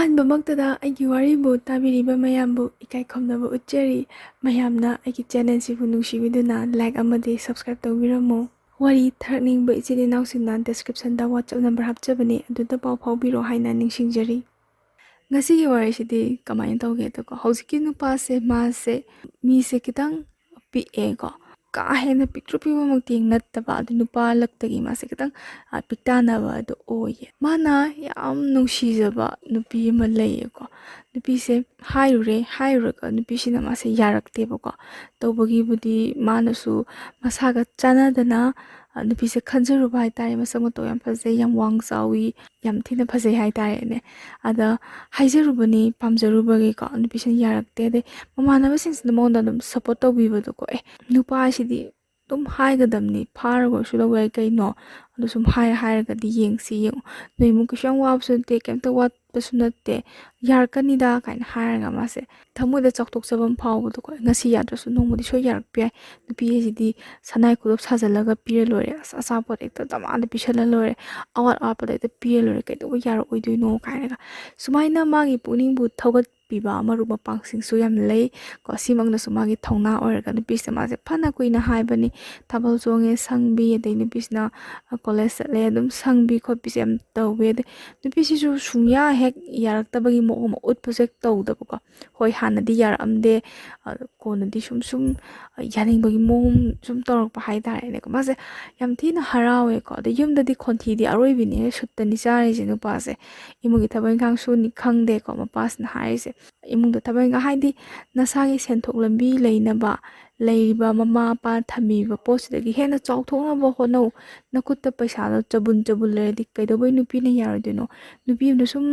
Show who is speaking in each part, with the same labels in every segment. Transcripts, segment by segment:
Speaker 1: ꯑꯍꯥꯟꯕꯃꯛꯇꯗ ꯑꯩꯒꯤ ꯋꯥꯔꯤꯕꯨ ꯇꯥꯕꯤꯔꯤꯕ ꯃꯌꯥꯝꯕꯨ ꯏꯀꯥꯏ ꯈꯨꯝꯅꯕ ꯎꯠꯆꯔꯤ꯫ ꯃꯌꯥꯝꯅ ꯑꯩꯒꯤ ꯆꯦꯅꯦꯜꯁꯤꯕꯨ ꯅꯨꯡꯁꯤꯕꯤꯗꯨꯅ ꯂꯥꯏꯛ ꯑꯃꯗꯤ ꯁꯕꯁꯀ꯭ꯔꯥꯏꯕ ꯇꯧꯕꯤꯔꯝꯃꯨ꯫ ꯋꯥꯔꯤ ꯊꯥꯔꯛꯅꯤꯡꯕ ꯏꯆꯤꯜ ꯏꯅꯥꯎꯁꯤꯡꯅ ꯗꯦꯁꯀ꯭ꯔꯤꯞꯁꯟꯗ ꯋꯥꯆꯞ ꯅꯝꯕꯔ ꯍꯥꯞꯆꯕꯅꯤ, ꯑꯗꯨꯗ ꯄꯥꯎ ꯐꯥꯎꯕꯤꯔꯣ ꯍꯥꯏꯅ ꯅꯤꯡꯁꯤꯡꯖꯔꯤ꯫ ꯉꯁꯤꯒꯤ ꯋꯥꯔꯤꯁꯤꯗꯤ ꯀꯃꯥꯏꯅ ꯇꯧꯒꯦꯗꯀꯣ, ꯍꯧꯖꯤꯛꯀꯤ ꯅꯨꯄꯥꯁꯦ ꯃꯥꯁꯦ ꯃꯤꯁꯦ ꯈꯤꯇꯪ ꯄꯤꯛꯑꯦꯀꯣ, ꯀꯥ ꯍꯦꯟꯅ ꯄꯤꯛꯇ꯭ꯔꯨ ꯄꯤꯛꯄꯃꯛꯇꯤ ꯅꯠꯇꯕ, ꯑꯗꯨ ꯅꯨꯄꯥꯂꯛꯇꯒꯤ ꯃꯥꯁꯦ ꯈꯤꯇꯪ ꯄꯤꯛꯇꯥꯅꯕ ꯑꯗꯨ ꯑꯣꯏꯌꯦ꯫ ꯃꯥꯅ ꯌꯥꯝ ꯅꯨꯡꯁꯤꯖꯕ ꯅꯨꯄꯤ ꯑꯃ ꯂꯩꯌꯦꯀꯣ꯫ ꯅꯨꯄꯤꯁꯦ ꯍꯥꯏꯔꯨꯔꯒ ꯅꯨꯄꯤꯁꯤꯅ ꯃꯥꯁꯦ ꯌꯥꯔꯛꯇꯦꯕꯀꯣ꯫ ꯇꯧꯕꯒꯤꯕꯨꯗꯤ ꯃꯥꯅꯁꯨ ꯃꯁꯥꯒ ꯆꯥꯟꯅꯗꯅ ꯅꯨꯄꯤꯁꯦ ꯈꯟꯖꯔꯨꯕ ꯍꯥꯏꯇꯥꯔꯦ꯫ ꯃꯁꯛ ꯃꯇꯧ ꯌꯥꯝ ꯐꯖꯩ, ꯌꯥꯝ ꯋꯥꯡ ꯆꯥꯎꯋꯤ, ꯌꯥꯝ ꯊꯤꯅ ꯐꯖꯩ ꯍꯥꯏꯇꯥꯔꯦꯅꯦ꯫ ꯑꯗ ꯍꯥꯏꯖꯔꯨꯕꯅꯤ, ꯄꯥꯝꯖꯔꯨꯕꯒꯤꯀꯣ ꯅꯨꯄꯤꯁꯤꯅ ꯌꯥꯔꯛꯇꯦ꯫ ꯑꯗꯩ ꯃꯃꯥꯟꯅꯕꯁꯤꯡꯁꯤꯅ ꯃꯉꯣꯟꯗ ꯑꯗꯨꯝ ꯁꯞꯄꯣꯔꯠ ꯇꯧꯕꯤꯕꯗꯣꯀꯣ, ꯅꯨꯄꯥꯁꯤꯗꯤ ꯑꯗꯨꯝ ꯍꯥꯏꯒꯗꯕꯅꯤ, ꯐꯥꯔꯒꯁꯨ ꯂꯧꯕ ꯌꯥꯏ ꯀꯩꯅꯣ, ꯑꯗꯨ ꯁꯨꯝ ꯍꯥꯏꯔꯒꯗꯤ ꯌꯦꯡꯉꯨ, ꯅꯣꯏ ꯏꯃꯨꯡ ꯀꯩꯁꯨ ꯌꯥꯝ ꯋꯥꯕꯁꯨ ꯅꯠꯇꯦ, ꯀꯩꯝꯇ ꯋꯥꯠꯄꯁꯨ ꯅꯠꯇꯦ, ꯌꯥꯔꯛꯀꯅꯤꯗ ꯀꯥꯏꯅ ꯍꯥꯏꯔꯒ ꯃꯥꯁꯦ ꯊꯃꯣꯏꯗ ꯆꯥꯎꯊꯣꯛꯆꯕ ꯑꯃ ꯐꯥꯎꯕꯗꯣꯀꯣ꯫ ꯉꯁꯤ ꯌꯥꯗ꯭ꯔꯁꯨ ꯅꯣꯡꯃꯗꯤ ꯁꯣꯏ ꯌꯥꯔꯛꯄ ꯌꯥꯏ, ꯅꯨꯄꯤ ꯍꯥꯏꯁꯤꯗꯤ ꯁꯅꯥꯏ ꯈꯨꯗꯣꯞ ꯁꯥꯖꯤꯜꯂꯒ ꯄꯤꯔ ꯂꯣꯏꯔꯦ, ꯑꯆꯥꯄꯣꯠ ꯍꯦꯛꯇ ꯗꯃꯥꯗ ꯄꯤꯁꯜꯂ ꯂꯣꯏꯔꯦ, ꯑꯋꯥꯠ ꯑꯋꯥꯠꯄꯗ ꯍꯦꯛꯇ ꯄꯤꯔ ꯂꯣꯏꯔꯦ, ꯀꯩꯗꯧꯕ ꯌꯥꯔꯛꯑꯣꯏꯗꯣꯏꯅꯣ ꯀꯥꯏꯅꯒ ꯁꯨꯃꯥꯏꯅ ꯃꯥꯒꯤ ꯄꯨꯛꯅꯤꯡꯕꯨ ꯊꯧꯒꯠꯄꯤꯕ ꯃꯔꯨꯞ ꯃꯄꯥꯡꯁꯤꯡꯁꯨ ꯌꯥꯝ ꯂꯩ ꯀꯣ꯫ ꯁꯤꯃꯛꯅꯁꯨ ꯃꯥꯒꯤ ꯊꯧꯅꯥ ꯑꯣꯏꯔꯒ ꯅꯨꯄꯤꯁꯤꯅ ꯃꯥꯁꯦ ꯐꯅ ꯀꯨꯏꯅ ꯍꯥꯏꯕꯅꯤ, ꯊꯥꯕꯜ ꯆꯣꯡꯉꯦ ꯁꯪꯕꯤ, ꯑꯗꯩ ꯅꯨꯄꯤꯁꯤꯅ ꯀꯣꯂꯦꯖ ꯆꯠꯂꯦ ꯑꯗꯨꯝ ꯁꯪꯕꯤ ꯈꯣꯠꯄꯤꯁꯦ ꯌꯥꯝ ꯇꯧꯋꯦ꯫ ꯑꯗꯩ ꯅꯨꯄꯤꯁꯤꯁꯨ ꯁꯨꯡꯌꯥ ꯍꯦꯛ ꯌꯥꯔꯛꯇꯕꯒꯤ ꯃꯑꯣꯡ ꯑꯃ ꯎꯠꯄꯁꯨ ꯍꯦꯛ ꯇꯧꯗꯕꯀꯣ꯫ ꯍꯣꯏ, ꯍꯥꯟꯅꯗꯤ ꯌꯥꯔꯛꯑꯝꯗꯦ, ꯀꯣꯟꯅꯗꯤ ꯁꯨꯝ ꯌꯥꯅꯤꯡꯕꯒꯤ ꯃꯑꯣꯡ ꯁꯨꯝ ꯇꯧꯔꯛꯄ ꯍꯥꯏꯇꯥꯔꯦꯅꯦꯀꯣ꯫ ꯃꯥꯁꯦ ꯌꯥꯝ ꯊꯤꯅ ꯍꯔꯥꯎꯋꯦꯀꯣ꯫ ꯑꯗꯩ ꯌꯨꯝꯗꯗꯤ ꯈꯣꯟꯊꯤꯗꯤ ꯑꯔꯣꯏꯕꯤꯅꯦ, ꯁꯨꯠꯇꯅꯤ ꯆꯥꯔꯤꯁꯦ ꯅꯨꯄꯥꯁꯦ꯫ ꯏꯃꯨꯡꯒꯤ ꯊꯕꯛ ꯏꯪꯈꯥꯡ ꯁꯨꯅꯤ ꯈꯪꯗꯦꯀꯣ ꯃꯄꯥꯁꯤꯅ ꯍꯥꯏꯔꯤꯁꯦ꯫ ꯏꯃꯨꯡꯗ ꯊꯕꯛ ꯏꯪꯈꯥꯡ ꯍꯥꯏꯗꯤ ꯅꯁꯥꯒꯤ ꯁꯦꯟꯊꯣꯛ ꯂꯝꯕꯤ ꯂꯩꯅꯕ, ꯂꯩꯔꯤꯕ ꯃꯃꯥ ꯃꯄꯥ ꯊꯝꯃꯤꯕ ꯄꯣꯠꯁꯤꯗꯒꯤ ꯍꯦꯟꯅ ꯆꯥꯎꯊꯣꯛꯅꯕ ꯍꯣꯠꯅꯧ꯫ ꯅꯈꯨꯠꯇ ꯄꯩꯁꯥꯗꯣ ꯆꯕꯨꯟ ꯂꯩꯔꯗꯤ ꯀꯩꯗꯧꯕꯩ ꯅꯨꯄꯤꯅ ꯌꯥꯔꯣꯏꯗꯣꯏꯅꯣ? ꯅꯨꯄꯤ ꯑꯃꯅ ꯁꯨꯝ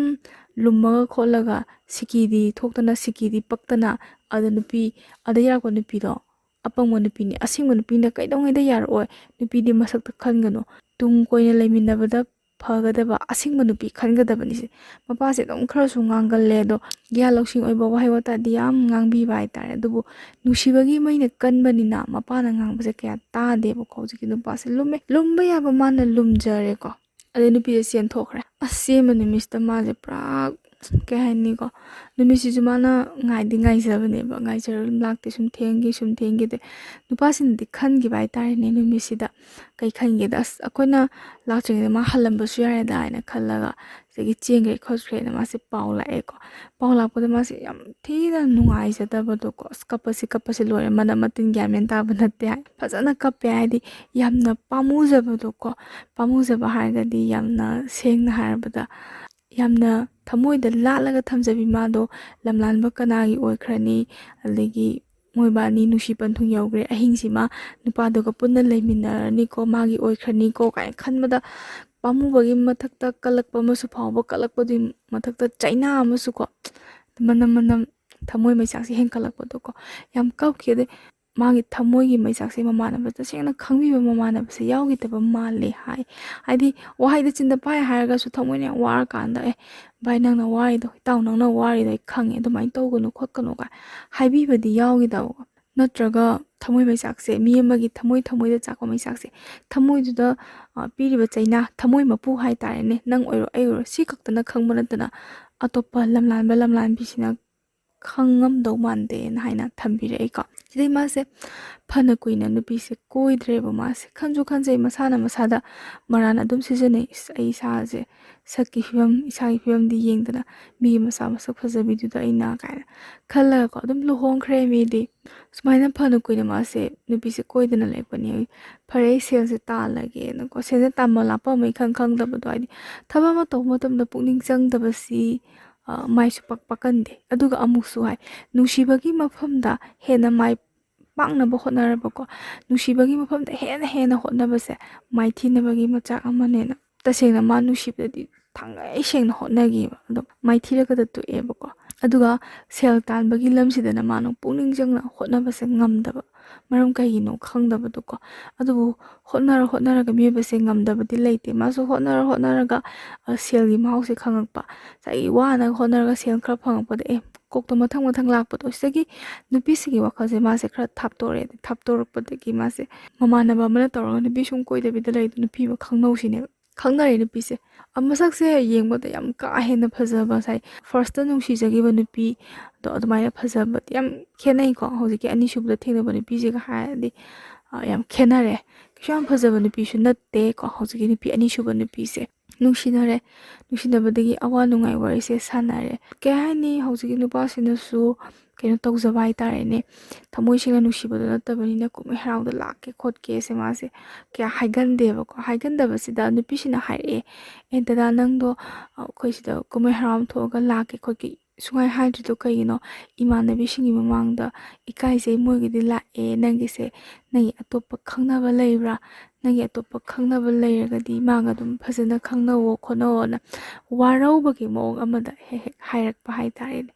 Speaker 1: ꯂꯨꯝꯃꯒ ꯈꯣꯠꯂꯒ ꯁꯤꯀꯤꯗꯤ ꯊꯣꯛꯇꯅ ꯁꯤꯀꯤꯗꯤ ꯄꯛꯇꯅ ꯑꯗ ꯌꯥꯔꯛꯄ ꯅꯨꯄꯤꯗꯣ ꯑꯄꯪꯕ ꯅꯨꯄꯤꯅꯤ, ꯑꯁꯦꯡꯕ ꯅꯨꯄꯤꯅ ꯀꯩꯗꯧꯉꯩꯗ ꯌꯥꯔꯛꯑꯣꯏ꯫ ꯅꯨꯄꯤꯗꯤ ꯃꯁꯛꯇ ꯈꯟꯒꯅꯨ, ꯇꯨꯡ ꯀꯣꯏꯅ ꯂꯩꯃꯤꯟꯅꯕꯗ ꯐꯒꯗꯕ ꯑꯁꯦꯡꯕ ꯅꯨꯄꯤ ꯈꯟꯒꯗꯕꯅꯤ꯫ ꯃꯄꯥꯁꯦ ꯑꯗꯨꯝ ꯈꯔꯁꯨ ꯉꯥꯡꯒꯜꯂꯦ, ꯑꯗꯣ ꯒ꯭ꯌꯥꯟ ꯂꯧꯁꯤꯡ ꯑꯣꯏꯕ ꯋꯥꯍꯩ ꯋꯥꯇꯥꯗꯤ ꯌꯥꯝ ꯉꯥꯡꯕꯤꯕ ꯍꯥꯏꯇꯥꯔꯦ꯫ ꯑꯗꯨꯕꯨ ꯅꯨꯡꯁꯤꯕꯒꯤ ꯃꯩꯅ ꯀꯟꯕꯅꯤꯅ ꯃꯄꯥꯅ ꯉꯥꯡꯕꯁꯦ ꯀꯌా ꯇꯥꯗꯦꯕꯀꯣ꯫ ꯍꯧꯖꯤꯛꯀꯤ ꯅꯨꯄꯥꯁꯦ lumba yaba mana lumjareko ꯑꯗꯩ ꯅꯨꯄꯤꯁꯦ ꯆꯦꯟꯊꯣꯛꯈ꯭ꯔꯦ꯫ ꯆꯦꯟꯕ ꯅꯨꯃꯤꯠꯁꯤꯗ ꯃꯥꯁꯦ ꯄꯨꯔꯥ ꯀꯩ ꯍꯥꯏꯅꯤꯀꯣ, ꯅꯨꯃꯤꯠꯁꯤꯁꯨ ꯃꯥꯅ ꯉꯥꯏꯖꯕꯅꯦꯕ, ꯉꯥꯏꯖꯔꯒ ꯑꯗꯨꯝ ꯂꯥꯛꯇꯦ, ꯁꯨꯝ ꯊꯦꯡꯈꯤꯗꯦ꯫ ꯅꯨꯄꯥꯁꯤꯅꯗꯤ ꯈꯟꯈꯤꯕ ꯍꯥꯏꯇꯥꯔꯦꯅꯦ ꯅꯨꯃꯤꯠꯁꯤꯗ ꯀꯩ ꯈꯟꯒꯦꯗ, ꯑꯩꯈꯣꯏꯅ ꯂꯥꯛꯇ꯭ꯔꯤꯉꯩꯗ ꯃꯥ ꯍꯜꯂꯝꯕꯁꯨ ꯌꯥꯔꯦꯗ ꯍꯥꯏꯅ ꯈꯜꯂꯒ ꯁꯤꯗꯒꯤ ꯆꯦꯟꯈ꯭ꯔꯦ ꯈꯣꯠꯈ꯭ꯔꯦꯅ ꯃꯥꯁꯦ ꯄꯥꯎ ꯂꯥꯛꯑꯦꯀꯣ꯫ ꯄꯥꯎ ꯂꯥꯛꯄꯗ ꯃꯥꯁꯦ ꯌꯥꯝ ꯊꯤꯅ ꯅꯨꯡꯉꯥꯏꯖꯗꯕꯗꯣꯀꯣ꯫ ꯀꯞꯄꯁꯤ ꯂꯣꯏꯔꯦ, ꯃꯅꯝ ꯃꯇꯤꯟ ꯒ꯭ꯌꯥꯟ ꯃꯦꯟ ꯇꯥꯕ ꯅꯠꯇꯦ ꯍꯥꯏ, ꯐꯖꯅ ꯀꯞꯄꯦ꯫ ꯍꯥꯏꯗꯤ ꯌꯥꯝꯅ ꯄꯥꯝꯃꯨꯖꯕꯗꯣꯀꯣ꯫ ꯄꯥꯝꯃꯨꯖꯕ ꯍꯥꯏꯔꯒꯗꯤ ꯌꯥꯝꯅ ꯁꯦꯡꯅ ꯍꯥꯏꯔꯕꯗ ꯌꯥꯝꯅ ꯊꯃꯣꯏꯗ ꯂꯥꯠꯂꯒ ꯊꯝꯖꯕꯤ ꯃꯥꯗꯣ ꯂꯝꯂꯥꯟꯕ ꯀꯅꯥꯒꯤ ꯑꯣꯏꯈ꯭ꯔꯅꯤ, ꯑꯗꯒꯤ ꯃꯣꯏꯕꯥꯅꯤ ꯅꯨꯡꯁꯤ ꯄꯟꯊꯨꯡ ꯌꯧꯈ꯭ꯔꯦ, ꯑꯍꯤꯡꯁꯤꯃ ꯅꯨꯄꯥꯗꯨꯒ ꯄꯨꯟꯅ ꯂꯩꯃꯤꯟꯅꯔꯅꯤꯀꯣ, ꯃꯥꯒꯤ ꯑꯣꯏꯈ꯭ꯔꯅꯤꯀꯣ ꯀꯥꯏꯅ ꯈꯟꯕꯗ ꯄꯥꯝꯃꯨꯕꯒꯤ ꯃꯊꯛꯇ ꯀꯜꯂꯛꯄ ꯑꯃꯁꯨ ꯐꯥꯎꯕ, ꯀꯜꯂꯛꯄꯗꯨꯒꯤ ꯃꯊꯛꯇ ꯆꯩꯅꯥ ꯑꯃꯁꯨ ꯀꯣ, ꯃꯅꯝ ꯊꯃꯣꯏ ꯃꯩꯆꯥꯛꯁꯦ ꯍꯦꯟꯀꯠꯂꯛꯄꯗꯣꯀꯣ, ꯌꯥꯝ ꯀꯞꯈꯤ꯫ ꯑꯗꯩ ꯃꯥꯒꯤ ꯊꯃꯣꯏꯒꯤ ꯃꯩꯆꯥꯛꯁꯦ ꯃꯃꯥꯟꯅꯕ ꯇꯁꯦꯡꯅ ꯈꯪꯕꯤꯕ ꯃꯃꯥꯟꯅꯕꯁꯦ ꯌꯥꯎꯈꯤꯗꯕ ꯃꯥꯜꯂꯦ ꯍꯥꯏ꯫ ꯍꯥꯏꯗꯤ ꯋꯥꯍꯩꯗ ꯆꯤꯟꯗ ꯄꯥꯏ ꯍꯥꯏꯔꯒꯁꯨ ꯊꯃꯣꯏꯅ ꯌꯥꯝ ꯋꯥꯔꯀꯥꯟꯗ ꯚꯥꯏ ꯅꯪꯅ ꯋꯥꯔꯤꯗꯣ, ꯏꯇꯥꯎ ꯅꯪꯅ ꯋꯥꯔꯤꯗꯣ ꯑꯩ ꯈꯪꯉꯦ, ꯑꯗꯨꯃꯥꯏꯅ ꯇꯧꯒꯅꯨ ꯈꯣꯠꯀꯅꯨ ꯀꯥꯏ ꯍꯥꯏꯕꯤꯕꯗꯤ ꯌꯥꯎꯈꯤꯗꯕꯀꯣ꯫ ꯅꯠꯇ꯭ꯔꯒ ꯊꯃꯣꯏ ꯃꯩꯆꯥꯛꯁꯦ, ꯃꯤ ꯑꯃꯒꯤ ꯊꯃꯣꯏꯗ ꯆꯥꯛꯄ ꯃꯩꯆꯥꯛꯁꯦ, ꯊꯃꯣꯏꯗꯨꯗ ꯄꯤꯔꯤꯕ ꯆꯩꯅꯥ, ꯊꯃꯣꯏ ꯃꯄꯨ ꯍꯥꯏꯇꯥꯔꯦꯅꯦ, ꯅꯪ ꯑꯣꯏꯔꯣ ꯑꯩ ꯑꯣꯏꯔꯣ, ꯁꯤ ꯈꯛꯇꯅ ꯈꯪꯕ ꯅꯠꯇꯅ ꯑꯇꯣꯞꯄ ꯂꯝꯂꯥꯟꯕꯤꯁꯤꯅ ꯈꯪꯉꯝꯗꯧ ꯃꯥꯟꯗꯦꯅ ꯍꯥꯏꯅ ꯊꯝꯕꯤꯔꯛꯏꯀꯣ꯫ ꯁꯤꯗꯩ ꯃꯥꯁꯦ ꯐꯅ ꯀꯨꯏꯅ ꯅꯨꯄꯤꯁꯦ ꯀꯣꯏꯗ꯭ꯔꯦꯕ꯫ ꯃꯥꯁꯦ ꯈꯟꯖꯩ, ꯃꯁꯥꯗ ꯃꯔꯥꯟ ꯑꯗꯨꯝ ꯁꯤꯖꯤꯟꯅꯩ, ꯑꯩ ꯏꯁꯥꯁꯦ ꯁꯛꯀꯤ ꯐꯤꯕꯝ, ꯏꯁꯥꯒꯤ ꯐꯤꯕꯝꯗꯤ ꯌꯦꯡꯗꯅ ꯃꯤꯒꯤ ꯃꯁꯛ ꯐꯖꯕꯤꯗꯨꯗ ꯑꯩꯅ ꯀꯥꯏꯅ ꯈꯜꯂꯒꯀꯣ ꯑꯗꯨꯝ ꯂꯨꯍꯣꯡꯈ꯭ꯔꯦ ꯃꯤꯗꯤ꯫ ꯁꯨꯃꯥꯏꯅ ꯐꯅ ꯀꯨꯏꯅ ꯃꯥꯁꯦ ꯅꯨꯄꯤꯁꯦ ꯀꯣꯏꯗꯅ ꯂꯩꯔꯛꯄꯅꯤ꯫ ꯐꯔꯦ ꯑꯩ ꯁꯦꯜꯁꯦ ꯇꯥꯜꯂꯒꯦꯅꯀꯣ, ꯁꯦꯜꯁꯦ ꯇꯥꯟꯕ ꯂꯥꯛꯄ ꯑꯃ ꯏꯈꯪ ꯈꯪꯗꯕꯗꯣ, ꯍꯥꯏꯗꯤ ꯊꯕꯛ ꯑꯃ ꯇꯧꯕ ꯃꯇꯝꯗ ꯄꯨꯛꯅꯤꯡ ꯆꯪꯗꯕꯁꯤ ꯃꯥꯏꯁꯨ ꯄꯥꯛꯀꯟꯗꯦ꯫ ꯑꯗꯨꯒ ꯑꯃꯨꯛꯁꯨ ꯍꯥꯏ, ꯅꯨꯡꯁꯤꯕꯒꯤ ꯃꯐꯝꯗ ꯍꯦꯟꯅ ꯃꯥꯏ ꯄꯥꯛꯅꯕ ꯍꯣꯠꯅꯔꯕꯀꯣ, ꯅꯨꯡꯁꯤꯕꯒꯤ ꯃꯐꯝꯗ ꯍꯦꯟꯅ ꯍꯣꯠꯅꯕꯁꯦ ꯃꯥꯏꯊꯤꯅꯕꯒꯤ ꯃꯆꯥꯛ ꯑꯃꯅꯦꯅ ꯇꯁꯦꯡꯅ ꯃꯥ ꯅꯨꯡꯁꯤꯕꯗꯗꯤ ꯊꯥꯡꯒꯩ ꯁꯦꯡꯅ ꯍꯣꯠꯅꯈꯤꯕ, ꯑꯗꯣ ꯃꯥꯏꯊꯤꯔꯒꯗ ꯇꯣꯛꯑꯦꯕꯀꯣ꯫ ꯑꯗꯨꯒ ꯁꯦꯜ ꯇꯥꯟꯕꯒꯤ ꯂꯝꯁꯤꯗꯅ ꯃꯥꯅ ꯄꯨꯛꯅꯤꯡ ꯆꯪꯅ ꯍꯣꯠꯅꯕꯁꯦ ꯉꯝꯗꯕ, ꯃꯔꯝ ꯀꯩꯒꯤꯅꯣ ꯈꯪꯗꯕꯗꯣꯀꯣ꯫ ꯑꯗꯨꯕꯨ ꯍꯣꯠꯅꯔꯒ ꯃꯤꯑꯣꯏꯕꯁꯦ ꯉꯝꯗꯕꯗꯤ ꯂꯩꯇꯦ꯫ ꯃꯥꯁꯨ ꯍꯣꯠꯅꯔꯒ ꯁꯦꯜꯒꯤ ꯃꯍꯥꯎꯁꯦ ꯈꯪꯉꯛꯄ, ꯉꯁꯥꯏꯒꯤ ꯋꯥꯅ ꯍꯣꯠꯅꯔꯒ ꯁꯦꯜ ꯈꯔ ꯐꯪꯉꯛꯄꯗ ꯀꯣꯛꯇ ꯃꯊꯪ ꯂꯥꯛꯄꯗꯣ, ꯁꯤꯗꯒꯤ ꯅꯨꯄꯤꯁꯤꯒꯤ ꯋꯥꯈꯜꯁꯦ ꯃꯥꯁꯦ ꯈꯔ ꯊꯥꯞꯇꯣꯔꯛꯄꯗꯒꯤ ꯃꯥꯁꯦ ꯃꯃꯥꯟꯅꯕ ꯑꯃꯅ ꯇꯧꯔꯒ ꯅꯨꯄꯤ ꯁꯨꯝ ꯀꯣꯏꯗꯕꯤꯗ ꯂꯩꯗ ꯅꯨꯄꯤ ꯑꯃ ꯈꯪꯅꯧꯁꯤꯅꯦꯕ ꯈꯪꯅꯔꯦ ꯅꯨꯄꯤꯁꯦ ꯃꯁꯛꯁꯦ ꯌꯦꯡꯕꯗ ꯌꯥꯝ ꯀꯥ ꯍꯦꯟꯅ ꯐꯖꯕ ꯉꯁꯥꯏ ꯐꯥꯔꯁꯇ ꯅꯨꯡꯁꯤꯖꯈꯤꯕ ꯅꯨꯄꯤ ꯑꯗꯣ ꯑꯗꯨꯃꯥꯏꯅ ꯐꯖꯕꯗꯤ ꯌꯥꯝ ꯈꯦꯠꯅꯩꯀꯣ ꯍꯧꯖꯤꯛꯀꯤ ꯑꯅꯤꯁꯨꯕꯗ ꯊꯦꯡꯅꯕ ꯅꯨꯄꯤꯁꯤꯒ ꯍꯥꯏꯔꯗꯤ ꯌꯥꯝ ꯈꯦꯠꯅꯔꯦ ꯀꯩꯁꯨ ꯌꯥꯝ ꯐꯖꯕ ꯅꯨꯄꯤꯁꯨ ꯅꯠꯇꯦꯀꯣ ꯍꯧꯖꯤꯛꯀꯤ ꯅꯨꯄꯤ ꯑꯅꯤꯁꯨꯕ ꯅꯨꯄꯤꯁꯦ ꯅꯨꯡꯁꯤꯅꯔꯦ ꯅꯨꯡꯁꯤꯅꯕꯗꯒꯤ ꯑꯋꯥ ꯅꯨꯡꯉꯥꯏ ꯋꯥꯔꯤꯁꯦ ꯁꯥꯟꯅꯔꯦ ꯀꯩ ꯍꯥꯏꯅꯤ ꯍꯧꯖꯤꯛꯀꯤ ꯅꯨꯄꯥꯁꯤꯅꯁꯨ ꯀꯩꯅꯣ ꯇꯧꯖꯕ ꯍꯥꯏꯇꯥꯔꯦꯅꯦ ꯊꯃꯣꯏ ꯁꯦꯡꯅ ꯅꯨꯡꯁꯤꯕꯗꯣ ꯅꯠꯇꯕꯅꯤꯅ ꯀꯨꯝꯍꯩ ꯍꯔꯥꯎꯗ ꯂꯥꯛꯀꯦ ꯈꯣꯠꯀꯦꯁꯦ ꯃꯥꯁꯦ ꯀꯌꯥ ꯍꯥꯏꯒꯟꯗꯦꯕꯀꯣ ꯍꯥꯏꯒꯟꯗꯕꯁꯤꯗ ꯅꯨꯄꯤꯁꯤꯅ ꯍꯥꯏꯔꯛꯑꯦ ꯗꯗꯥ ꯅꯪꯗꯣ ꯑꯩꯈꯣꯏ ꯁꯤꯗ ꯀꯨꯝꯍꯩ ꯍꯔꯥꯎ ꯊꯣꯛꯑꯒ ꯂꯥꯛꯀꯦ ꯈꯣꯠꯀꯦ ꯁꯨꯡꯍꯥꯏ ꯍꯥꯏꯗ꯭ꯔꯤꯗꯣ ꯀꯩꯒꯤꯅꯣ ꯏꯃꯥꯟꯅꯕꯤꯁꯤꯡꯒꯤ ꯃꯃꯥꯡꯗ ꯏꯀꯥꯏꯖꯩ ꯃꯣꯏꯒꯤꯗꯤ ꯂꯥꯛꯑꯦ ꯅꯪꯒꯤꯁꯦ ꯅꯪꯒꯤ ꯑꯇꯣꯞꯄ ꯈꯪꯅꯕ ꯂꯩꯕ꯭ꯔꯥ ꯅꯪꯒꯤ ꯑꯇꯣꯞꯄ ꯈꯪꯅꯕ ꯂꯩꯔꯒꯗꯤ ꯃꯥꯒ ꯑꯗꯨꯝ ꯐꯖꯅ ꯈꯪꯅꯋꯣ ꯈꯣꯠꯅꯋꯣꯅ ꯋꯥꯔꯧꯕꯒꯤ ꯃꯑꯣꯡ ꯑꯃꯗ ꯍꯦꯛ ꯍꯦꯛ ꯍꯥꯏꯔꯛꯄ ꯍꯥꯏꯇꯥꯔꯦꯅꯦ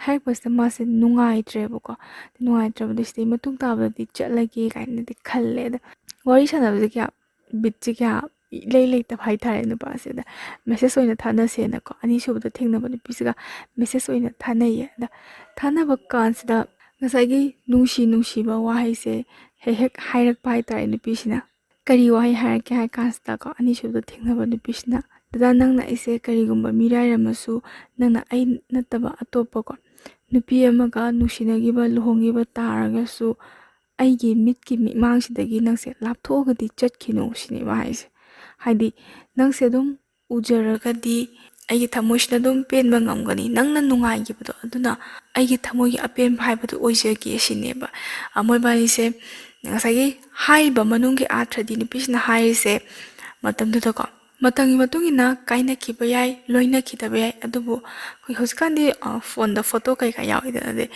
Speaker 1: ꯍꯥꯏꯔꯛꯄꯁꯤꯗ ꯃꯥꯁꯦ ꯅꯨꯡꯉꯥꯏꯇ꯭ꯔꯦꯕꯀꯣ ꯅꯨꯡꯉꯥꯏꯇ꯭ꯔꯕꯗꯤ ꯁꯤꯗꯩ ꯃꯇꯨꯡ ꯇꯥꯕꯗꯗꯤ ꯆꯠꯂꯒꯦ ꯀꯥꯏꯅꯗꯤ ꯈꯜꯂꯦ ꯑꯗ ꯋꯥꯔꯤ ꯁꯥꯟꯅꯕꯁꯦ ꯀꯌꯥ ꯕꯤꯠꯁꯦ ꯀꯌꯥ ꯏꯂꯩ ꯂꯩꯇꯕ ꯍꯥꯏꯇꯥꯔꯦ ꯅꯨꯄꯥꯁꯤꯗ ꯃꯦꯁꯦꯁ ꯑꯣꯏꯅ ꯊꯥꯅꯁꯦꯅꯀꯣ ꯑꯅꯤꯁꯨꯕꯗ ꯊꯦꯡꯅꯕ ꯅꯨꯄꯤꯁꯤꯒ ꯃꯦꯁꯦꯁ ꯑꯣꯏꯅ ꯊꯥꯅꯩꯌꯦ ꯑꯗ ꯊꯥꯅꯕ ꯀꯥꯟꯁꯤꯗ ꯉꯁꯥꯏꯒꯤ ꯅꯨꯡꯁꯤꯕ ꯋꯥꯍꯩꯁꯦ ꯍꯦꯛ ꯍꯦꯛ ꯍꯥꯏꯔꯛꯄ ꯍꯥꯏꯇꯥꯔꯦ ꯅꯨꯄꯤꯁꯤꯅ ꯀꯔꯤ ꯋꯥꯍꯩ ꯍꯥꯏꯔꯛꯀꯦ ꯍꯥꯏ ꯀꯥꯟꯁꯤꯗꯀꯣ ꯑꯅꯤꯁꯨꯕꯗ ꯊꯦꯡꯅꯕ ꯅꯨꯄꯤꯁꯤꯅ ꯗꯗꯥ ꯅꯪꯅ ꯑꯩꯁꯦ ꯀꯔꯤꯒꯨꯝꯕ ꯃꯤꯔꯥꯏꯔꯝꯃꯁꯨ ꯅꯪꯅ ꯑꯩ ꯅꯠꯇꯕ ꯑꯇꯣꯞꯄꯀꯣ ꯅꯨꯄꯤ ꯑꯃꯒ ꯅꯨꯡꯁꯤꯅꯈꯤꯕ ꯂꯨꯍꯣꯡꯈꯤꯕ ꯇꯥꯔꯒꯁꯨ ꯑꯩꯒꯤ ꯃꯤꯠꯀꯤ ꯃꯤꯠꯃꯥꯡꯁꯤꯗꯒꯤ ꯅꯪꯁꯦ ꯂꯥꯞꯊꯣꯛꯑꯒꯗꯤ ꯆꯠꯈꯤꯅꯨ ꯁꯤꯅꯦꯕ ꯍꯥꯏꯁꯦ ꯍꯥꯏꯗꯤ ꯅꯪꯁꯦ ꯑꯗꯨꯝ ꯎꯖꯔꯒꯗꯤ ꯑꯩꯒꯤ ꯊꯃꯣꯏꯁꯤꯗ ꯑꯗꯨꯝ ꯄꯦꯟꯕ ꯉꯝꯒꯅꯤ ꯅꯪꯅ ꯅꯨꯡꯉꯥꯏꯈꯤꯕꯗꯣ ꯑꯗꯨꯅ ꯑꯩꯒꯤ ꯊꯃꯣꯏꯒꯤ ꯑꯄꯦꯟꯕ ꯍꯥꯏꯕꯗꯨ ꯑꯣꯏꯖꯒꯦ ꯁꯤꯅꯦꯕ ꯃꯣꯏꯕꯥꯅꯤꯁꯦ ꯉꯁꯥꯏꯒꯤ ꯍꯥꯏꯔꯤꯕ ꯃꯅꯨꯡꯒꯤ ꯑꯥꯔꯊ꯭ꯔꯗꯤ ꯅꯨꯄꯤꯁꯤꯅ ꯍꯥꯏꯔꯤꯁꯦ ꯃꯇꯝꯗꯨꯗꯀꯣ ꯃꯇꯝꯒꯤ ꯃꯇꯨꯡ ꯏꯟꯅ ꯀꯥꯏꯅꯈꯤꯕ ꯌꯥꯏ ꯂꯣꯏꯅꯈꯤꯗꯕ ꯌꯥꯏ ꯑꯗꯨꯕꯨ ꯑꯩꯈꯣꯏ ꯍꯧꯖꯤꯛꯀꯥꯟꯗꯤ ꯐꯣꯟꯗ ꯐꯣꯇꯣ ꯀꯩꯀꯥ ꯌꯥꯎꯏꯗꯅ ꯑꯗꯩ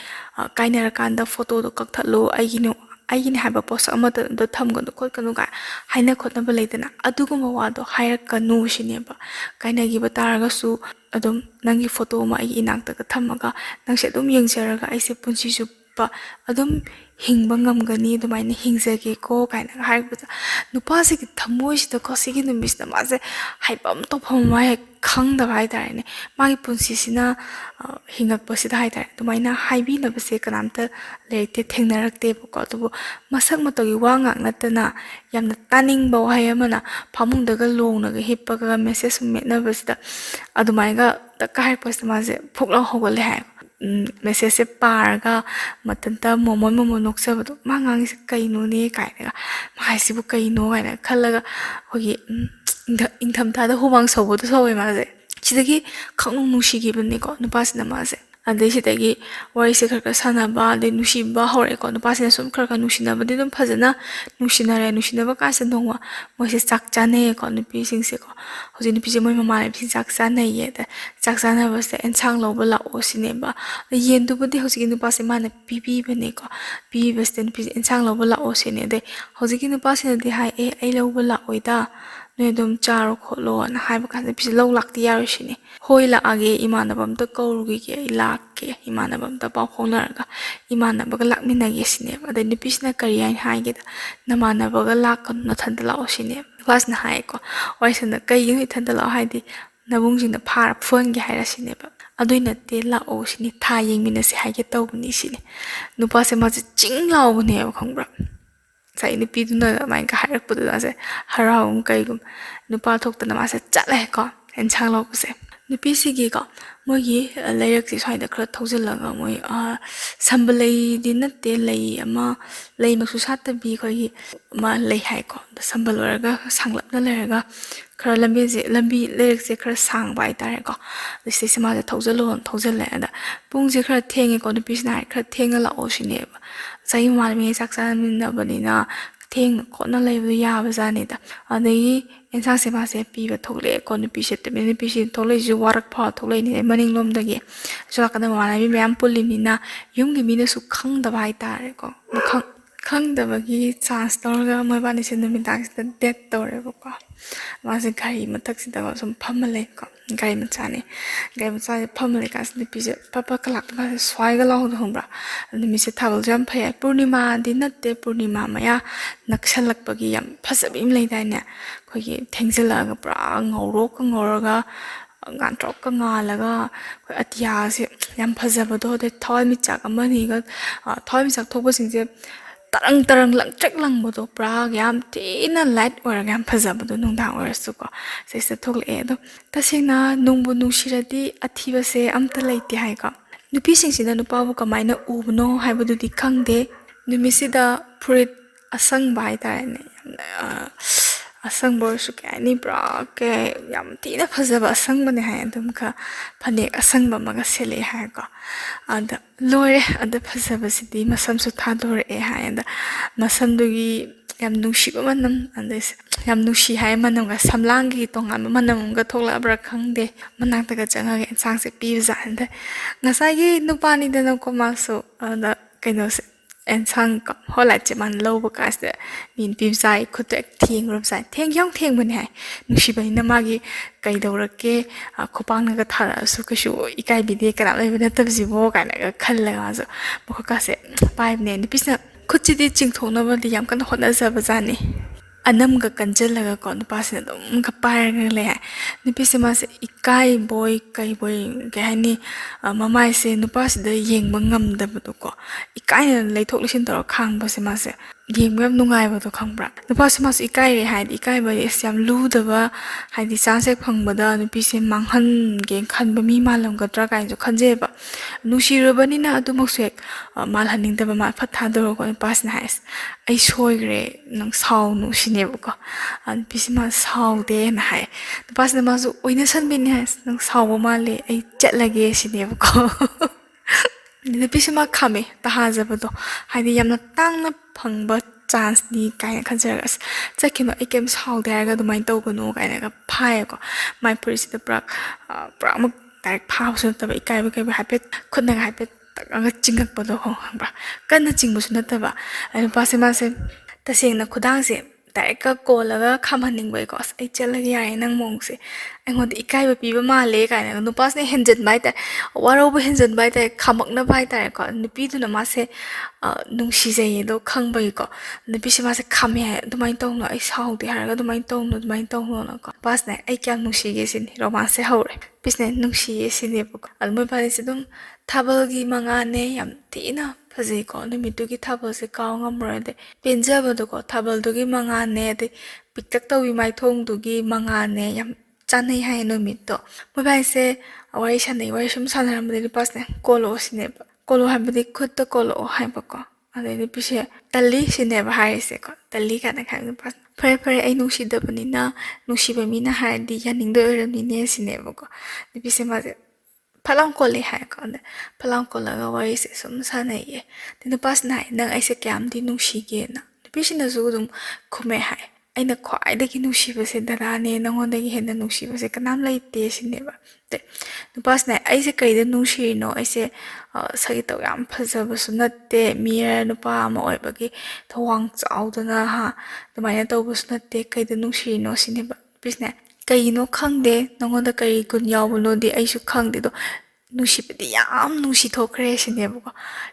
Speaker 1: ꯀꯥꯏꯅꯔꯀꯥꯟꯗ ꯐꯣꯇꯣꯗꯣ ꯀꯛꯊꯠꯂꯨ ꯑꯩꯒꯤꯅꯤ ꯍꯥꯏꯕ ꯄꯣꯠꯁꯛ ꯑꯃꯇ ꯊꯝꯒꯅꯨ ꯈꯣꯠꯀꯅꯨ ꯀꯥꯏ ꯍꯥꯏꯅ ꯈꯣꯠꯅꯕ ꯂꯩꯗꯅ ꯑꯗꯨꯒꯨꯝꯕ ꯋꯥꯗꯣ ꯍꯥꯏꯔꯛꯀꯅꯨ ꯁꯤꯅꯦꯕ ꯀꯥꯏꯅꯈꯤꯕ ꯇꯥꯔꯒꯁꯨ ꯑꯗꯨꯝ ꯅꯪꯒꯤ ꯐꯣꯇꯣ ꯑꯃ ꯑꯩꯒꯤ ꯏꯅꯥꯛꯇꯒ ꯊꯝꯃꯒ ꯅꯪꯁꯦ ꯑꯗꯨꯝ ꯌꯦꯡꯖꯔꯒ ꯑꯩꯁꯦ ꯄꯨꯟꯁꯤ ꯆꯨꯞꯄ ꯑꯗꯨꯝ ꯍꯤꯡꯕ ꯉꯝꯒꯅꯤ ꯑꯗꯨꯃꯥꯏꯅ ꯍꯤꯡꯖꯒꯦꯀꯣ ꯀꯥꯏꯅ ꯍꯥꯏꯔꯛꯄꯗ ꯅꯨꯄꯥꯁꯤꯒꯤ ꯊꯃꯣꯏꯁꯤꯗꯀꯣ ꯁꯤꯒꯤ ꯅꯨꯃꯤꯠꯁꯤꯗ ꯃꯥꯁꯦ ꯍꯥꯏꯐꯝ ꯇꯧꯐꯝ ꯑꯃ ꯍꯦꯛ ꯈꯪꯗꯕ ꯍꯥꯏꯇꯥꯔꯦꯅꯦ ꯃꯥꯒꯤ ꯄꯨꯟꯁꯤꯁꯤꯅ ꯍꯤꯡꯉꯛꯄꯁꯤꯗ ꯍꯥꯏꯇꯥꯔꯦ ꯑꯗꯨꯃꯥꯏꯅ ꯍꯥꯏꯕꯤꯅꯕꯁꯦ ꯀꯅꯥꯝꯇ ꯂꯩꯔꯛꯇꯦ ꯊꯦꯡꯅꯔꯛꯇꯦꯕꯀꯣ ꯑꯗꯨꯕꯨ ꯃꯁꯛ ꯃꯇꯧꯒꯤ ꯋꯥ ꯉꯥꯛ ꯅꯠꯇꯅ ꯌꯥꯝꯅ ꯇꯥꯅꯤꯡꯕ ꯋꯥꯍꯩ ꯑꯃꯅ ꯐꯃꯨꯡꯗꯒ ꯂꯣꯡꯅꯒ ꯍꯤꯞꯄꯒ ꯃꯦꯁꯦꯁ ꯃꯦꯠꯅꯕꯁꯤꯗ ꯑꯗꯨꯃꯥꯏꯅꯒ ꯇꯛꯀ ꯍꯥꯏꯔꯛꯄꯁꯤꯗ ꯃꯥꯁꯦ ꯐꯨꯛ ꯂꯥꯎ ꯍꯧꯒꯠꯂꯦ ꯍꯥꯏ ꯃꯦꯁꯦꯁꯁꯦ ꯄꯥꯔꯒ ꯃꯊꯟꯇ ꯃꯣꯃꯣꯟ ꯅꯣꯛꯆꯕꯗꯣ ꯃꯥ ꯉꯥꯡꯉꯤꯁꯦ ꯀꯩꯅꯣꯅꯦ ꯀꯥꯏꯅꯒ ꯃꯥ ꯍꯥꯏꯁꯤꯕꯨ ꯀꯩꯅꯣ ꯀꯥꯏꯅ ꯈꯜꯂꯒ ꯑꯩꯈꯣꯏꯒꯤ ꯏꯪꯊꯝꯊꯥꯗ ꯍꯨꯃꯥꯡ ꯁꯧꯕꯗꯣ ꯁꯧꯋꯦ ꯃꯥꯁꯦ ꯁꯤꯗꯒꯤ ꯈꯪꯅꯨꯡ ꯅꯨꯡꯁꯤꯈꯤꯕꯅꯤꯀꯣ ꯅꯨꯄꯥꯁꯤꯅ ꯃꯥꯁꯦ ꯑꯗꯩ ꯁꯤꯗꯒꯤ ꯋꯥꯔꯤꯁꯦ ꯈꯔ ꯁꯥꯟꯅꯕ ꯑꯗꯩ ꯅꯨꯡꯁꯤꯕ ꯍꯧꯔꯛꯑꯦꯀꯣ ꯅꯨꯄꯥꯁꯤꯅ ꯁꯨꯝ ꯈꯔ ꯅꯨꯡꯁꯤꯅꯕꯗꯤ ꯑꯗꯨꯝ ꯐꯖꯅ ꯅꯨꯡꯁꯤꯅꯕ ꯀꯥꯟꯁꯤꯗ ꯅꯣꯡꯃ ꯃꯣꯏꯁꯦ ꯆꯥꯛ ꯆꯥꯅꯩꯌꯦꯀꯣ ꯅꯨꯄꯤꯁꯤꯡꯁꯦꯀꯣ ꯍꯧꯖꯤꯛ ꯅꯨꯄꯤꯁꯦ ꯃꯣꯏ ꯃꯃꯥꯟꯅꯕꯤꯁꯤꯡ ꯆꯥꯛ ꯆꯥꯅꯩꯌꯦ ꯑꯗ ꯆꯥꯛ ꯆꯥꯅꯕꯁꯤꯗ ꯑꯦꯟꯁꯥꯡ ꯂꯧꯕ ꯂꯥꯛꯑꯣ ꯁꯤꯅꯦꯕ ꯌꯦꯟꯗꯨꯕꯨꯗꯤ ꯍꯧꯖꯤꯛꯀꯤ ꯅꯨꯄꯥꯁꯦ ꯃꯥꯅ ꯄꯤꯕꯤꯕꯅꯦꯀꯣ ꯄꯤꯕꯤꯕꯁꯤꯗ ꯅꯨꯄꯤꯁꯦ ꯑꯦꯟꯁꯥꯡ ꯂꯧꯕ ꯂꯥꯛꯑꯣ ꯁꯤꯅꯦ ꯑꯗꯩ ꯍꯧꯖꯤꯛꯀꯤ ꯅꯨꯄꯥꯁꯤꯅꯗꯤ ꯍꯥꯏ ꯑꯩ ꯂꯧꯕ ꯂꯥꯛꯑꯣꯏꯗ ꯅꯣꯏ ꯑꯗꯨꯝ ꯆꯥꯔꯣ ꯈꯣꯠꯂꯣꯅ ꯍꯥꯏꯕ ꯀꯥꯟꯗ ꯅꯨꯄꯤꯁꯦ ꯂꯧ ꯂꯥꯛꯇꯤ ꯌꯥꯔꯣꯏ ꯁꯤꯅꯦ ꯍꯣꯏ ꯂꯥꯛꯑꯒꯦ ꯏꯃꯥꯟꯅꯕ ꯑꯝꯇ ꯀꯧꯔꯨꯈꯤꯒꯦ ꯑꯩ ꯂꯥꯛꯀꯦ ꯏꯃꯥꯟꯅꯕ ꯑꯝꯇ ꯄꯥꯎ ꯐꯥꯎꯅꯔꯒ ꯏꯃꯥꯟꯅꯕꯒ ꯂꯥꯛꯃꯤꯟꯅꯒꯦ ꯁꯤꯅꯦꯕ ꯑꯗꯩ ꯅꯨꯄꯤꯁꯤꯅ ꯀꯔꯤ ꯍꯥꯏꯅ ꯍꯥꯏꯒꯦꯗ ꯅꯃꯥꯟꯅꯕꯒ ꯂꯥꯛꯀꯅꯨ ꯅꯊꯟꯇ ꯂꯥꯛꯑꯣ ꯁꯤꯅꯦꯕ ꯅꯨꯄꯥꯁꯤꯅ ꯍꯥꯏꯌꯦꯀꯣ ꯋꯥꯔꯤꯁꯤꯅ ꯀꯩꯒꯤꯅꯣ ꯏꯊꯟꯇ ꯂꯥꯛꯑꯣ ꯍꯥꯏꯗꯤ ꯅꯕꯨꯡꯁꯤꯡꯅ ꯐꯥꯔ ꯐꯨꯍꯟꯒꯦ ꯍꯥꯏꯔ ꯁꯤꯅꯦꯕ ꯑꯗꯨꯏ ꯅꯠꯇꯦ ꯂꯥꯛꯑꯣ ꯁꯤꯅꯤ ꯊꯥ ꯌꯦꯡꯃꯤꯟꯅꯁꯦ ꯍꯥꯏꯒꯦ ꯇꯧꯕꯅꯤ ꯁꯤꯅꯤ ꯅꯨꯄꯥꯁꯦ ꯃꯥꯁꯦ ꯆꯤꯡ ꯂꯥꯎꯕꯅꯦꯕ ꯈꯪꯕ꯭ꯔꯥ ꯉꯁꯥꯏ ꯅꯨꯄꯤꯗꯨꯅ ꯑꯗꯨꯃꯥꯏꯅ ꯍꯥꯏꯔꯛꯄꯗꯨꯗ ꯃꯥꯁꯦ ꯍꯔꯥꯎꯒꯨꯝ ꯀꯩꯒꯨꯝ ꯅꯨꯄꯥ ꯊꯣꯛꯇꯅ ꯃꯥꯁꯦ ꯆꯠꯂꯦꯀꯣ ꯑꯦꯟꯁꯥꯡ ꯂꯧꯕꯁꯦ ꯅꯨꯄꯤꯁꯤꯒꯤꯀꯣ ꯃꯣꯏꯒꯤ ꯂꯩꯔꯛꯁꯦ ꯁ꯭ꯋꯥꯏꯗ ꯈꯔ ꯊꯧꯖꯤꯜꯂꯒ ꯃꯣꯏ ꯁꯝꯕ ꯂꯩꯗꯤ ꯅꯠꯇꯦ ꯂꯩ ꯑꯃ ꯂꯩꯃꯛꯁꯨ ꯁꯥꯠꯇꯕꯤ ꯑꯩꯈꯣꯏꯒꯤ ꯑꯃ ꯂꯩ ꯍꯥꯏꯀꯣ ꯁꯝꯕꯜ ꯑꯣꯏꯔꯒ ꯁꯥꯡꯂꯞꯅ ꯂꯩꯔꯒ ꯈꯔ ꯂꯝꯕꯤ ꯂꯩꯔꯛꯁꯦ ꯈꯔ ꯁꯥꯡꯕ ꯍꯥꯏꯇꯥꯔꯦꯀꯣ ꯁꯤꯗꯩꯁꯤ ꯃꯥꯁꯦ ꯊꯧꯖꯜꯂꯦ ꯑꯗ ꯄꯨꯡꯁꯦ ꯈꯔ ꯊꯦꯡꯉꯦꯀꯣ ꯅꯨꯄꯤꯁꯤꯅ ꯍꯥꯏ ꯈꯔ ꯊꯦꯡꯅ ꯂꯥꯛꯑꯣ ꯁꯤꯅꯦꯕ ꯆꯍꯤ ꯃꯃꯥꯟꯅꯕꯤꯉꯩ ꯆꯥꯛ ꯆꯥꯃꯤꯟꯅꯕꯅꯤꯅ ꯊꯦꯡꯅ ꯈꯣꯠꯅ ꯂꯩꯕꯗꯣ ꯌꯥꯕꯖꯥꯠꯅꯤꯗ ꯑꯗꯒꯤ ꯑꯦꯟꯁꯥꯡꯁꯦ ꯃꯥꯁꯦ ꯄꯤꯕ ꯊꯣꯛꯂꯛꯑꯦꯀꯣ ꯅꯨꯄꯤꯁꯤ ꯊꯣꯛꯂꯛꯏꯁꯤ ꯋꯥꯔꯛ ꯊꯣꯛꯂꯛꯏꯅꯦ ꯃꯅꯤꯡꯂꯣꯝꯗꯒꯤ ꯑꯁꯣꯝ ꯅꯥꯀꯟꯗ ꯃꯃꯥꯟꯅꯕꯤ ꯃꯌꯥꯝ ꯄꯨꯜꯂꯤꯅꯤꯅ ꯌꯨꯝꯒꯤ ꯃꯤꯅꯁꯨ ꯈꯪꯗꯕ ꯍꯥꯏꯇꯥꯔꯦꯀꯣ ꯈꯪꯗꯕꯒꯤ ꯆꯥꯟꯁ ꯇꯧꯔꯒ ꯃꯣꯏꯕꯥꯅꯤꯁꯦ ꯅꯨꯃꯤꯗꯥꯡꯁꯤꯗ ꯗꯦꯠ ꯇꯧꯔꯦꯕꯀꯣ ꯃꯥꯁꯦ ꯒꯥꯔꯤ ꯃꯊꯛꯁꯤꯗ ꯁꯨꯝ ꯐꯝꯃ ꯂꯩꯀꯣ ꯒꯥꯔꯤ ꯃꯆꯥꯅꯤ ꯒꯥꯔꯤ ꯃꯆꯥꯁꯦ ꯐꯝꯃ ꯂꯩꯀꯥꯟꯁꯤꯗ ꯅꯨꯄꯤꯁꯦ ꯄꯠꯀ ꯂꯥꯛꯄ ꯀꯥꯟꯁꯦ ꯁ꯭ꯋꯥꯏꯒ ꯂꯥꯎꯕꯗꯣ ꯈꯪꯕ꯭ꯔꯥ ꯅꯨꯃꯤꯠꯁꯦ ꯊꯥꯕꯜꯁꯨ ꯌꯥꯝ ꯐꯩ ꯄꯨꯔꯅꯤꯃꯥꯗꯤ ꯅꯠꯇꯦ ꯄꯨꯔꯅꯤꯃꯥ ꯃꯌꯥ ꯅꯛꯁꯜꯂꯛꯄꯒꯤ ꯌꯥꯝ ꯐꯖꯕꯤ ꯑꯃ ꯂꯩꯗꯥꯏꯅꯦ ꯑꯩꯈꯣꯏꯒꯤ ꯊꯦꯡꯖꯤꯜꯂꯛꯑꯒ ꯄꯨꯔꯥ ꯉꯧꯔꯣꯛꯀ ꯉꯥꯟꯇ꯭ꯔꯣꯛꯀ ꯉꯥꯜꯂꯒ ꯑꯩꯈꯣꯏ ꯑꯇꯤꯌꯥꯁꯦ ꯌꯥꯝ ꯐꯖꯕꯗꯣ ꯑꯗꯩ ꯊꯋꯥꯟꯃꯤꯆꯥꯛ ꯑꯃꯅꯤꯒ ꯊꯋꯥꯟꯃꯤꯆꯥꯛ ꯊꯣꯛꯄꯁꯤꯡꯁꯦ tarang tarang langchak langbodo pra yam tina light or yam phajabado nungdang oirasu ko seisa thogle do tasena nungbu nungshiradi athiba se amta leite hai ka nupi singsina nupa bu kamaina ubno haibadu di khangde numisida furit asang bai ta ne asang bor su ka ni bra ke yam tina phajaba asang bane hai dum ka phane asang ba maga sele hai ka ada lore ada phajaba sidi masam su thador e hai ada masam dugi yam nungshi ba manam anda yam nungshi hai manam ga samlang gi tonga manam ga thokla bra khangde manak ta ga changa ge sang se pi za anda ngasai gi nupa ni de no ko ma so ada kaino se en sang ka hola che man lo ba ka se min pi zai khu tek thing rum sai theng yong theng ban hai nungshi ba na ma gi kai do ra ke khopang na ga thara su ka shu ikai bi de ka la le na tab ji bo ka na ga khal la ga so bo ka se pai ne ni pi sa खुची दी चिंगथोना बदी याम कन होना जब जाने अनम का कंजल लगा कौन पास ने तो उनका पार कर ले है निपी से मासे इकाई बोय क्या है नी ममाई से नुपास द येंग बंगम दब तो को इकाई ने ले थोक लिशन तो खांग बसे मासे येंग बम नुंगाई बतो खांग ब्रा नुपास मास इकाई रे है इकाई बे याम लू दब है दी सांसे फंग बदा निपी से मांगहन गें खन बमी मालम का ट्रा काइन जो खंजे बा नुशीरबनी ना अदु मक्सु एक माल हनिंग दब मा फथा दो को पास ना है ai soi gre nang sau nu sine ko an pisma sau de na hai pas na ma su oina san bin hai nang sau ma le ai chat lage sine ko ni pisma khame ta ha ja ba do hai di yamna tang na phang ba chance ni kai na khajar as chakino ai kem sau de ga do mai to ko no kai na ga phai ko mai purisi the prak mak direct phau su ta ba kai ba hapet khut na hapet ang chingak pa do ho ba kan na chingbu su na ta ba ai pa se ma se ta seng na khudang se direct ka ko la ga kham haning bai ko ai chal ga ai nang mong se ai ngod ikai ba pi ba ma le ka na nu pas ne henjen bai ta waro ba henjen bai ta khamak na bai ta ko nu pi du na ma se nung si je do khang bai ko nu pi se ma se kham ya du mai tong no ai sau de har ga du mai tong no na ko pas ne ai kyam nung si ge sin romance se ho re pis ne nung si ye sin ne ko al mo pa se dum 타벌기 망아네 얌 티나 파지고 누미두기 타벌세 가옹암로데 벤자버도고 타벌두기 망아네 데 빅탁터위 마이통두기 망아네 얌 짠네 하이 누미도 모바이세 와이샤네 와이shum 사나람들이 빠스네 콜로 시네바 콜로 하베디 쿠트 콜로 하이바고 아데니 피시 달리 시네바 하이세고 달리 가나 가는 빠스 프레 아이 누시더버니나 누시베미나 하이디 야닝도 어르니네 시네바고 니피세 마제 palang ko le hai ka ne palang ko la ga wai se sum sa ne ye tin pas nai nang ai se kyam di nu shi ge na pi shi na zu dum khume hai ai na khwai de ki nu shi ba se dara ne nang on de gi hen na nu shi ba se kanam lai te shi ne ba te nu pas nai ai se kai de nu shi no ai se sa gi to yam phaja ba su na te mi ra nu pa ma oi ba gi thawang chau da na ha to mai na to ba su na te kai de nu shi no shi ne ba pi ne kayino khangde nongoda kari gun yawuno di aishu khangde do nushipadi yam nushi thokre sine buko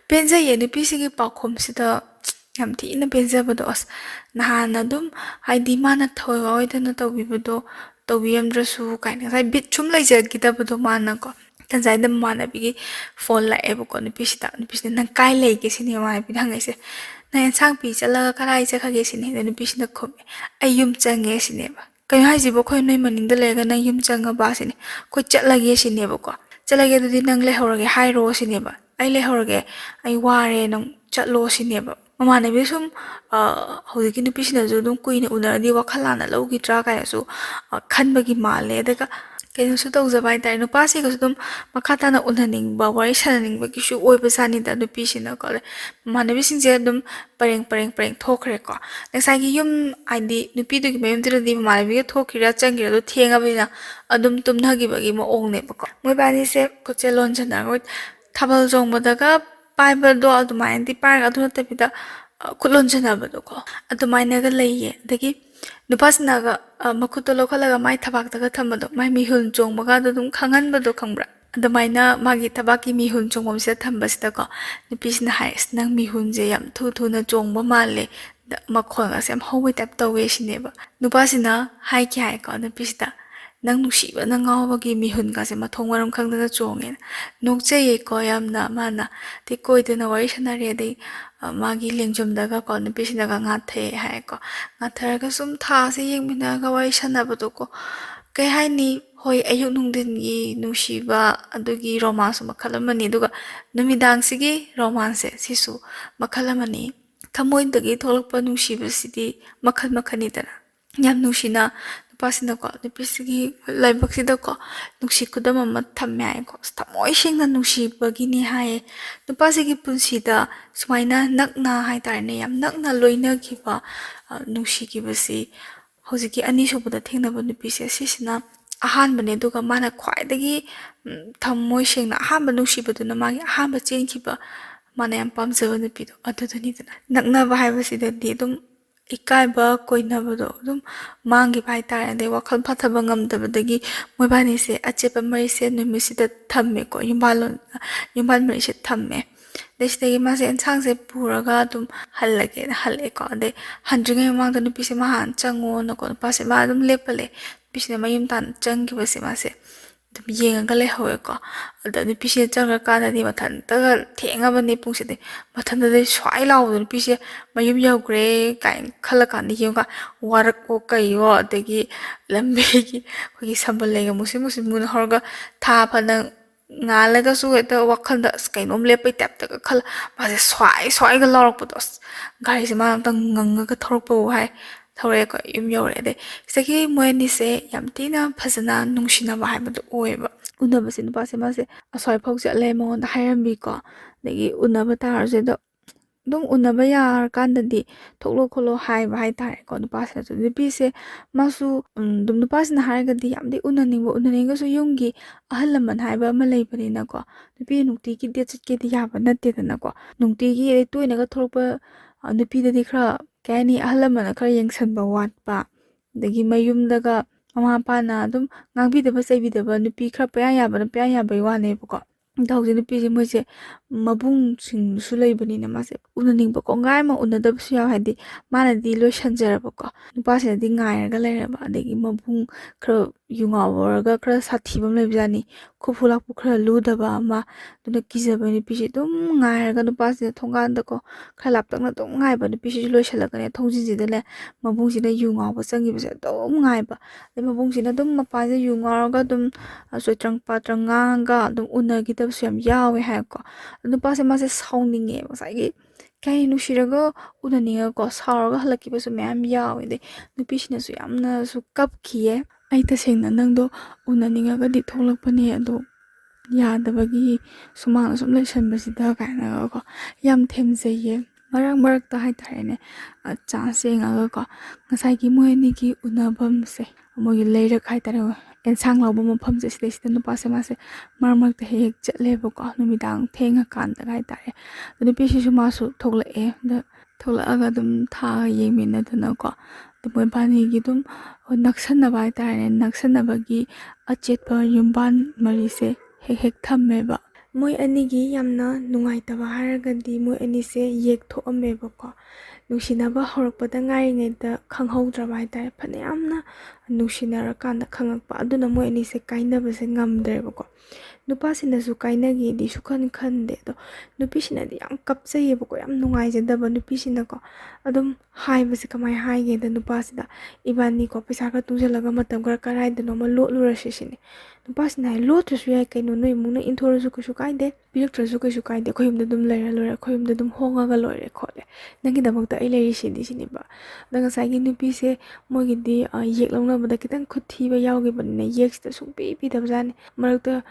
Speaker 1: penja ye nupi sigi pakhom sida yam thi na penja bado as nahana dum haidi mana thoi oi dana tobi bado tobiyam drasu kaina sai bit chum lai ja gita bado mana ko tanjai dam mana bi phone la e buko nupi sida nupi sida nang kai lai ke sine ma bi hangai se na sang pi chala karai cha khage sine nupi sida khom ayum change sine ba kay hai jibo khoi noi maning da lega nang yum changa ba sine khoi chatlage sine ba ko chalage du di nang le horage hai ro sine ba ai le horage ai ware nang chatlo sine ba mama ne bi sum hodi ki nupi sine ju dum kuine unar di wakhala na lo gi tra ka su khan ba gi male daga kayno su tau zabai tai no pasi ka su dum makhata na unaning ba wai sananing ba ki su oi ba sani da nupi sine ko le mama ne bi sing je dum pareng thokre ko next gi yum id nupi du gi mem tira di mama bi thokira changira do thenga bina adum tumna gi bagi mo ong ne ko moi bani se ko chelon chana ko thabal jong bodaga pai ba do adumai di par adu na tapida khulon chana ba do ko adumai na ga leiye dagi nupas na ga makuto lo khala ga mai thabak ta ga thamba do mai mi hun chong ba ga do dum khangan ba do khangbra adamaina magi tabaki mi hun chongom se thamba sita ko nupis na hai nang mi hun je yam thu na chongba male ma khol ga sem howi tap to we shine ba nupa sina hai ki hai ko nupis da ꯅꯪ ꯅꯨꯡꯁꯤꯕꯅ ꯉꯥꯎꯕꯒꯤ ꯃꯤꯍꯨꯟꯒꯁꯦ ꯃꯊꯣꯡ ꯃꯔꯝ ꯈꯪꯗꯅ ꯆꯣꯡꯉꯦꯅ ꯅꯣꯛꯆꯩꯌꯦꯀꯣ ꯌꯥꯝꯅ ꯃꯥꯅ ꯑꯗꯩ ꯀꯣꯏꯗꯅ ꯋꯥꯔꯤ ꯁꯥꯟꯅꯔꯦ ꯑꯗꯩ ꯃꯥꯒꯤ ꯂꯦꯡꯖꯨꯝꯗꯒꯀꯣ ꯅꯨꯄꯤꯁꯤꯅꯒ ꯉꯥꯊꯩ ꯍꯥꯏꯀꯣ ꯉꯥꯊꯔꯒ ꯁꯨꯝ ꯊꯥꯁꯦ ꯌꯦꯡꯃꯤꯟꯅꯔꯒ ꯋꯥꯔꯤ ꯁꯥꯟꯅꯕꯗꯣꯀꯣ ꯀꯩ ꯍꯥꯏꯅꯤ ꯍꯣꯏ ꯑꯌꯨꯛ ꯅꯨꯡꯊꯤꯟꯒꯤ ꯅꯨꯡꯁꯤꯕ ꯑꯗꯨꯒꯤ ꯔꯣꯃꯥꯟꯁ ꯃꯈꯜ ꯑꯃꯅꯤ ꯑꯗꯨꯒ ꯅꯨꯃꯤꯗꯥꯡꯁꯤꯒꯤ ꯔꯣꯃꯥꯟꯁꯁꯦ ꯁꯤꯁꯨ ꯃꯈꯜ ꯑꯃꯅꯤ ꯊꯃꯣꯏꯗꯒꯤ ꯊꯣꯛꯂꯛꯄ ꯅꯨꯡꯁꯤꯕꯁꯤꯗꯤ ꯃꯈꯜ ꯃꯈꯜꯅꯤꯗꯅ ꯌꯥꯝ ꯅꯨꯡꯁꯤꯅ ꯅꯨꯄꯥꯁꯤꯅꯀꯣ ꯅꯨꯄꯤꯁꯤꯒꯤ ꯂꯥꯏꯕꯛꯁꯤꯗꯀꯣ ꯅꯨꯡꯁꯤ ꯈꯨꯗꯝ ꯑꯃ ꯊꯝꯃꯦ ꯍꯥꯏꯀꯣ ꯊꯃꯣꯏ ꯁꯦꯡꯅ ꯅꯨꯡꯁꯤꯕꯒꯤꯅꯤ ꯍꯥꯏꯌꯦ ꯅꯨꯄꯥꯁꯤꯒꯤ ꯄꯨꯟꯁꯤꯗ ꯁꯨꯃꯥꯏꯅ ꯅꯛꯅ ꯍꯥꯏꯇꯥꯔꯦꯅꯦ ꯌꯥꯝ ꯅꯛꯅ ꯂꯣꯏꯅꯈꯤꯕ ꯅꯨꯡꯁꯤꯈꯤꯕꯁꯤ ꯍꯧꯖꯤꯛꯀꯤ ꯑꯅꯤꯁꯨꯕꯗ ꯊꯦꯡꯅꯕ ꯅꯨꯄꯤꯁꯦ ꯁꯤꯁꯤꯅ ꯑꯍꯥꯟꯕꯅꯦ ꯑꯗꯨꯒ ꯃꯥꯅ ꯈ꯭ꯋꯥꯏꯗꯒꯤ ꯊꯃꯣꯏ ꯁꯦꯡꯅ ꯑꯍꯥꯟꯕ ꯅꯨꯡꯁꯤꯕꯗꯨꯅ ꯃꯥꯒꯤ ꯑꯍꯥꯟꯕ ꯆꯦꯟꯈꯤꯕ ꯃꯥꯅ ꯌꯥꯝ ꯄꯥꯝꯖꯕ ꯅꯨꯄꯤꯗꯣ ꯑꯗꯨꯗꯨꯅꯤꯗꯅ ꯅꯛꯅꯕ ꯍꯥꯏꯕꯁꯤꯗꯗꯤ ꯑꯗꯨꯝ ꯏꯀꯥꯏꯕ ꯀꯣꯏꯅꯕꯗꯣ ꯑꯗꯨꯝ ꯃꯥꯡꯈꯤꯕ ꯍꯥꯏꯇꯥꯔꯦ ꯑꯗꯩ ꯋꯥꯈꯜ ꯐꯊꯕ ꯉꯝꯗꯕꯗꯒꯤ ꯃꯣꯏꯕꯥꯅꯤꯁꯦ ꯑꯆꯦꯠꯄ ꯃꯔꯤꯁꯦ ꯅꯨꯃꯤꯠꯁꯤꯗ ꯊꯝꯃꯦꯀꯣ ꯌꯨꯝꯕꯥꯜ ꯃꯔꯤꯁꯦ ꯊꯝꯃꯦ ꯑꯗꯩ ꯁꯤꯗꯒꯤ ꯃꯥꯁꯦ ꯑꯦꯟꯁꯥꯡꯁꯦ ꯄꯨꯔꯒ ꯑꯗꯨꯝ ꯍꯜꯂꯒꯦꯅ ꯍꯜꯂꯛꯑꯦꯀꯣ ꯑꯗꯩ ꯍꯟꯗ꯭ꯔꯤꯉꯩ ꯃꯃꯥꯡꯗ ꯅꯨꯄꯤꯁꯦ ꯃꯥ ꯍꯥꯟꯅ ꯆꯪꯉꯣꯅꯀꯣ ꯅꯨꯄꯥꯁꯦ ꯃꯥ ꯑꯗꯨꯝ ꯂꯦꯞꯄꯂꯦ ꯅꯨꯄꯤꯁꯤꯅ ꯃꯌꯨꯝ ꯇꯥꯟꯅ ꯆꯪꯈꯤꯕꯁꯦ ꯃꯥꯁꯦ ꯑꯗꯨꯝ ꯌꯦꯡꯉꯒ ꯂꯩꯍꯧꯋꯦꯀꯣ ꯑꯗ ꯅꯨꯄꯤꯁꯤꯅ ꯆꯪꯉꯀꯥꯟꯗꯗꯤ ꯃꯊꯟꯇꯒ ꯊꯦꯡꯉꯕꯅꯦ ꯄꯨꯡꯁꯤꯗꯤ ꯃꯊꯟꯇꯗꯤ ꯁ꯭ꯋꯥꯏ ꯂꯥꯎꯕꯗꯣ ꯅꯨꯄꯤꯁꯦ ꯃꯌꯨꯝ ꯌꯧꯈ꯭ꯔꯦ ꯀꯥꯏꯅ ꯈꯜꯂꯀꯥꯟꯗ ꯌꯦꯡꯉꯒ ꯋꯥꯔꯛꯄꯣ ꯀꯩꯌꯣ ꯑꯗꯒꯤ ꯂꯝꯕꯤꯒꯤ ꯑꯩꯈꯣꯏꯒꯤ ꯁꯝꯕꯜ ꯂꯩꯒ ꯃꯨꯁꯤꯟ ꯃꯨꯁꯤꯟ ꯃꯨꯅ ꯍꯧꯔꯒ ꯊꯥ ꯐꯅ ꯉꯥꯜꯂꯒꯁꯨ ꯍꯦꯛꯇ ꯋꯥꯈꯜꯗ ꯑꯁ ꯀꯩꯅꯣꯝ ꯂꯦꯞꯄꯩ ꯇꯥꯏꯞꯇꯒ ꯈꯜꯂ ꯃꯥꯁꯦ ꯁ꯭ꯋꯥꯏꯒ ꯂꯥꯎꯔꯛꯄꯗꯣ ꯑꯁ ꯒꯥꯔꯤꯁꯦ ꯃꯥꯅ ꯑꯝꯇꯪ ꯉꯪꯉꯒ ꯊꯧꯔꯛꯄꯕꯨ ꯍꯥꯏ ꯊꯧꯔꯛꯑꯦꯀꯣ ꯌꯨꯝ ꯌꯧꯔꯦ ꯑꯗꯩ ꯁꯤꯗꯒꯤ ꯃꯣꯏ ꯑꯅꯤꯁꯦ ꯌꯥꯝ ꯊꯤꯅ ꯐꯖꯅ ꯅꯨꯡꯁꯤꯅꯕ ꯍꯥꯏꯕꯗꯣ ꯑꯣꯏꯌꯦꯕ ꯎꯅꯕꯁꯦ ꯅꯨꯄꯥꯁꯦ ꯃꯥꯁꯦ ꯑꯁ꯭ꯋꯥꯏꯐꯥꯎ ꯆꯠꯂꯦ ꯃꯉꯣꯟꯗ ꯍꯥꯏꯔꯝꯕꯤꯀꯣ ꯑꯗꯒꯤ ꯎꯅꯕ ꯇꯥꯔꯁꯨ ꯑꯗꯨꯝ ꯎꯅꯕ ꯌꯥꯔꯀꯥꯟꯗꯗꯤ ꯊꯣꯛꯂꯣ ꯈꯣꯠꯂꯣ ꯍꯥꯏꯕ ꯍꯥꯏꯇꯥꯔꯦꯀꯣ ꯅꯨꯄꯥꯁꯤꯅꯁꯨ ꯅꯨꯄꯤꯁꯦ ꯃꯥꯁꯨ ꯑꯗꯨꯝ ꯅꯨꯄꯥꯁꯤꯅ ꯍꯥꯏꯔꯒꯗꯤ ꯌꯥꯝꯗꯤ ꯎꯅꯅꯤꯡꯉꯒꯁꯨ ꯌꯨꯝꯒꯤ ꯑꯍꯜ ꯂꯃꯟ ꯍꯥꯏꯕ ꯑꯃ ꯂꯩꯕꯅꯤꯅꯀꯣ ꯅꯨꯄꯤ ꯅꯨꯡꯇꯤꯒꯤ ꯗꯦꯠ ꯆꯠꯀꯦꯗꯤ ꯌꯥꯕ ꯅꯠꯇꯦꯗꯅꯀꯣ ꯅꯨꯡꯇꯤꯒꯤ ꯇꯣꯏꯅꯒ ꯊꯣꯛꯂꯛꯄ ꯅꯨꯄꯤꯗꯗꯤ ꯈꯔ ꯀꯩ ꯍꯥꯏꯅꯤ ꯑꯍꯜ ꯂꯃꯟꯅ ꯈꯔ ꯌꯦꯡꯁꯟꯕ ꯋꯥꯠꯄ ꯑꯗꯒꯤ ꯃꯌꯨꯝꯗꯒ ꯃꯃꯥ ꯃꯄꯥꯅ ꯑꯗꯨꯝ ꯉꯥꯡꯕꯤꯗꯕ ꯆꯩꯕꯤꯗꯕ ꯅꯨꯄꯤ ꯈꯔ ꯄꯌꯥ ꯌꯥꯕꯅ ꯄꯌꯥ ꯌꯥꯕꯩ ꯋꯥꯅꯦꯕꯀꯣ ꯑꯗ ꯍꯧꯖꯤꯛ ꯅꯨꯄꯤꯁꯦ ꯃꯣꯏꯁꯦ ꯃꯕꯨꯡꯁꯤꯡꯁꯨ ꯂꯩꯕꯅꯤꯅ ꯃꯥꯁꯦ ꯎꯅꯅꯤꯡꯕ ꯀꯣꯡꯒꯥꯏ ꯑꯃ ꯎꯅꯗꯕꯁꯨ ꯌꯥꯎ ꯍꯥꯏꯗꯤ ꯃꯥꯅꯗꯤ ꯂꯣꯏꯁꯟꯖꯔꯕꯀꯣ ꯅꯨꯄꯥꯁꯤꯅꯗꯤ ꯉꯥꯏꯔꯒ ꯂꯩꯔꯕ ꯑꯗꯒꯤ ꯃꯕꯨꯡ ꯈꯔ ꯌꯨ ꯉꯥꯎꯔꯒ ꯈꯔ ꯁꯥꯊꯤꯕ ꯑꯃ ꯂꯩꯕꯖꯥꯠꯅꯤ ꯈꯨꯐꯨ ꯂꯥꯛꯄꯨ ꯈꯔ ꯂꯨꯗꯕ ꯑꯃ ꯑꯗꯨꯅ ꯀꯤꯖꯕ ꯅꯨꯄꯤꯁꯦ ꯑꯗꯨꯝ ꯉꯥꯏꯔꯒ ꯅꯨꯄꯥꯁꯤꯅ ꯊꯣꯡꯒꯥꯟꯗꯀꯣ ꯈꯔ ꯂꯥꯞꯇꯛꯅ ꯑꯗꯨꯝ ꯉꯥꯏꯕ ꯅꯨꯄꯤꯁꯤꯁꯨ ꯂꯣꯏꯁꯤꯜꯂꯒꯅꯦ ꯊꯣꯡꯖꯤꯟꯁꯤꯗꯅꯦ ꯃꯕꯨꯡꯁꯤꯅ ꯌꯨ ꯉꯥꯎꯕ ꯆꯪꯈꯤꯕꯁꯦ ꯑꯗꯨꯝ ꯉꯥꯏꯕ ꯑꯗꯩ ꯃꯕꯨꯡꯁꯤꯅ ꯑꯗꯨꯝ ꯃꯄꯥꯟꯁꯤꯗ ꯌꯨ ꯉꯥꯎꯔꯒ ꯑꯗꯨꯝ ꯆꯣꯏꯇ꯭ꯔꯪ ꯄꯥꯇ꯭ꯔꯪ ꯉꯥꯡꯉꯒ ꯑꯗꯨꯝ ꯎꯅꯈꯤꯗꯕꯁꯨ ꯌꯥꯝ ꯌꯥꯎꯋꯦ ꯍꯥꯏꯀꯣ ꯅꯨꯄꯥꯁꯦ ꯃꯥꯁꯦ ꯁꯥꯎꯅꯤꯡꯉꯦ ꯉꯁꯥꯏꯒꯤ ꯀꯩ ꯅꯨꯡꯁꯤꯔꯒ ꯎꯅꯅꯤꯡꯉꯒꯀꯣ ꯁꯥꯎꯔꯒ ꯍꯜꯂꯛꯈꯤꯕꯁꯨ ꯃꯌꯥꯝ ꯌꯥꯎꯋꯦ ꯑꯗꯩ ꯅꯨꯄꯤꯁꯤꯅꯁꯨ ꯌꯥꯝꯅꯁꯨ ꯀꯞꯈꯤꯌꯦ ꯑꯩ ꯇꯁꯦꯡꯅ ꯅꯪꯗꯣ ꯎꯅꯅꯤꯡꯉꯒꯗꯤ ꯊꯣꯛꯂꯛꯄꯅꯦ ꯑꯗꯣ ꯌꯥꯗꯕꯒꯤ ꯁꯨꯃꯥꯡꯅ ꯁꯨꯝ ꯂꯩꯁꯟꯕꯁꯤꯗ ꯀꯥꯏꯅꯒꯀꯣ ꯌꯥꯝ ꯊꯦꯝꯖꯩꯌꯦ ꯃꯔꯛꯇ ꯍꯥꯏꯇꯥꯔꯦꯅꯦ ꯆꯥꯟꯁ ꯌꯦꯡꯉꯒꯀꯣ ꯉꯁꯥꯏꯒꯤ ꯃꯣꯏ ꯑꯅꯤꯒꯤ ꯎꯅꯐꯝꯁꯦ ꯃꯣꯏꯒꯤ ꯂꯩꯔꯛ ꯍꯥꯏꯇꯥꯔꯦ ꯑꯦꯟꯁꯥꯡ ꯂꯧꯕ ꯃꯐꯝꯁꯦ ꯁꯤꯗꯩꯁꯤꯗ ꯅꯨꯄꯥꯁꯦ ꯃꯥꯁꯦ ꯃꯔꯛꯇ ꯍꯦꯛ ꯆꯠꯂꯦꯕꯀꯣ ꯅꯨꯃꯤꯗꯥꯡ ꯊꯦꯡꯉꯀꯥꯟꯗꯒ ꯍꯥꯏꯇꯥꯔꯦ ꯅꯨꯄꯤꯁꯤꯁꯨ ꯃꯥꯁꯨ ꯊꯣꯛꯂꯛꯑꯦ ꯑꯗ ꯊꯣꯛꯂꯛꯑꯒ ꯑꯗꯨꯝ ꯊꯥꯒ ꯌꯦꯡꯃꯤꯟꯅꯗꯅꯀꯣ ꯑꯗꯨ ꯃꯣꯏꯕꯥꯅꯤꯒꯤ ꯑꯗꯨꯝ ꯅꯛꯁꯟꯅꯕ ꯍꯥꯏꯇꯥꯔꯦꯅꯦ ꯅꯛꯁꯟꯅꯕꯒꯤ ꯑꯆꯦꯠꯄ ꯌꯨꯝꯕꯥꯟ ꯃꯔꯤꯁꯦ ꯍꯦꯛ ꯊꯝꯃꯦꯕ ꯃꯣꯏ ꯑꯅꯤꯒꯤ ꯌꯥꯝꯅ ꯅꯨꯡꯉꯥꯏꯇꯕ ꯍꯥꯏꯔꯒꯗꯤ ꯃꯣꯏ ꯑꯅꯤꯁꯦ ꯌꯦꯛꯊꯣꯛꯑꯝꯃꯦꯕꯀꯣ ꯅꯨꯡꯁꯤꯅꯕ ꯍꯧꯔꯛꯄꯗ ꯉꯥꯏꯔꯤꯉꯩꯗ ꯈꯪꯍꯧꯗ꯭ꯔꯕ ꯍꯥꯏꯇꯥꯔꯦ ꯐꯅꯌꯥꯝꯅ ꯅꯨꯡꯁꯤꯅꯔꯀꯥꯟꯗ ꯈꯪꯉꯛꯄ ꯑꯗꯨꯅ ꯃꯣꯏ ꯑꯅꯤꯁꯦ ꯀꯥꯏꯅꯕꯁꯦ ꯉꯝꯗ꯭ꯔꯦꯕꯀꯣ ꯅꯨꯄꯥꯁꯤꯅꯁꯨ ꯀꯥꯏꯅꯒꯦꯗꯤ ꯁꯨꯈꯟ ꯈꯟꯗꯦ ꯑꯗꯣ ꯅꯨꯄꯤꯁꯤꯅꯗꯤ ꯌꯥꯝ ꯀꯞꯆꯩꯌꯦꯕꯀꯣ ꯌꯥꯝ ꯅꯨꯡꯉꯥꯏꯖꯗꯕ ꯅꯨꯄꯤꯁꯤꯅꯀꯣ ꯑꯗꯨꯝ ꯍꯥꯏꯕꯁꯦ ꯀꯃꯥꯏꯅ ꯍꯥꯏꯒꯦꯗ ꯅꯨꯄꯥꯁꯤꯗ ꯏꯕꯥꯅꯤꯀꯣ ꯄꯩꯁꯥ ꯈꯔ ꯇꯨꯡꯁꯤꯜꯂꯒ ꯃꯇꯝ ꯈꯔ ꯀꯗꯥꯏꯗꯅꯣꯃ ꯂꯣꯠꯂꯨꯔꯁꯤ ꯁꯤꯅꯤ ꯅꯨꯄꯥꯁꯤꯅ ꯍꯥꯏ ꯂꯣꯠꯇ꯭ꯔꯁꯨ ꯌꯥꯏ ꯀꯩꯅꯣ ꯅꯣꯏ ꯏꯃꯨꯡꯅ ꯏꯟꯊꯣꯔꯁꯨ ꯀꯩꯁꯨ ꯀꯥꯏꯗꯦ ꯄꯤꯔꯛꯇ꯭ꯔꯁꯨ ꯀꯩꯁꯨ ꯀꯥꯏꯗꯦ ꯑꯩꯈꯣꯏ ꯌꯨꯝꯗ ꯑꯗꯨꯝ ꯂꯩꯔ ꯂꯣꯏꯔꯦ ꯑꯩꯈꯣꯏ ꯌꯨꯝꯗ ꯑꯗꯨꯝ ꯍꯣꯡꯉꯒ ꯂꯣꯏꯔꯦ ꯈꯣꯠꯂꯦ ꯅꯪꯒꯤꯗꯃꯛꯇ ꯑꯩ ꯂꯩꯔꯤꯁꯤꯗꯤ ꯁꯤꯅꯦꯕ ꯑꯗ ꯉꯁꯥꯏꯒꯤ ꯅꯨꯄꯤꯁꯦ ꯃꯣꯏꯒꯤꯗꯤ ꯌꯦꯛ ꯂꯧꯅꯕꯗ ꯈꯤꯇꯪ ꯈꯨꯠ ꯊꯤꯕ ꯌꯥꯎꯈꯤꯕꯅꯤꯅ ꯌꯦꯛꯁꯤꯗ ꯁꯨꯡꯄꯤ ꯄꯤꯗꯕꯖꯥꯠꯅꯤ ꯃꯔꯛꯇ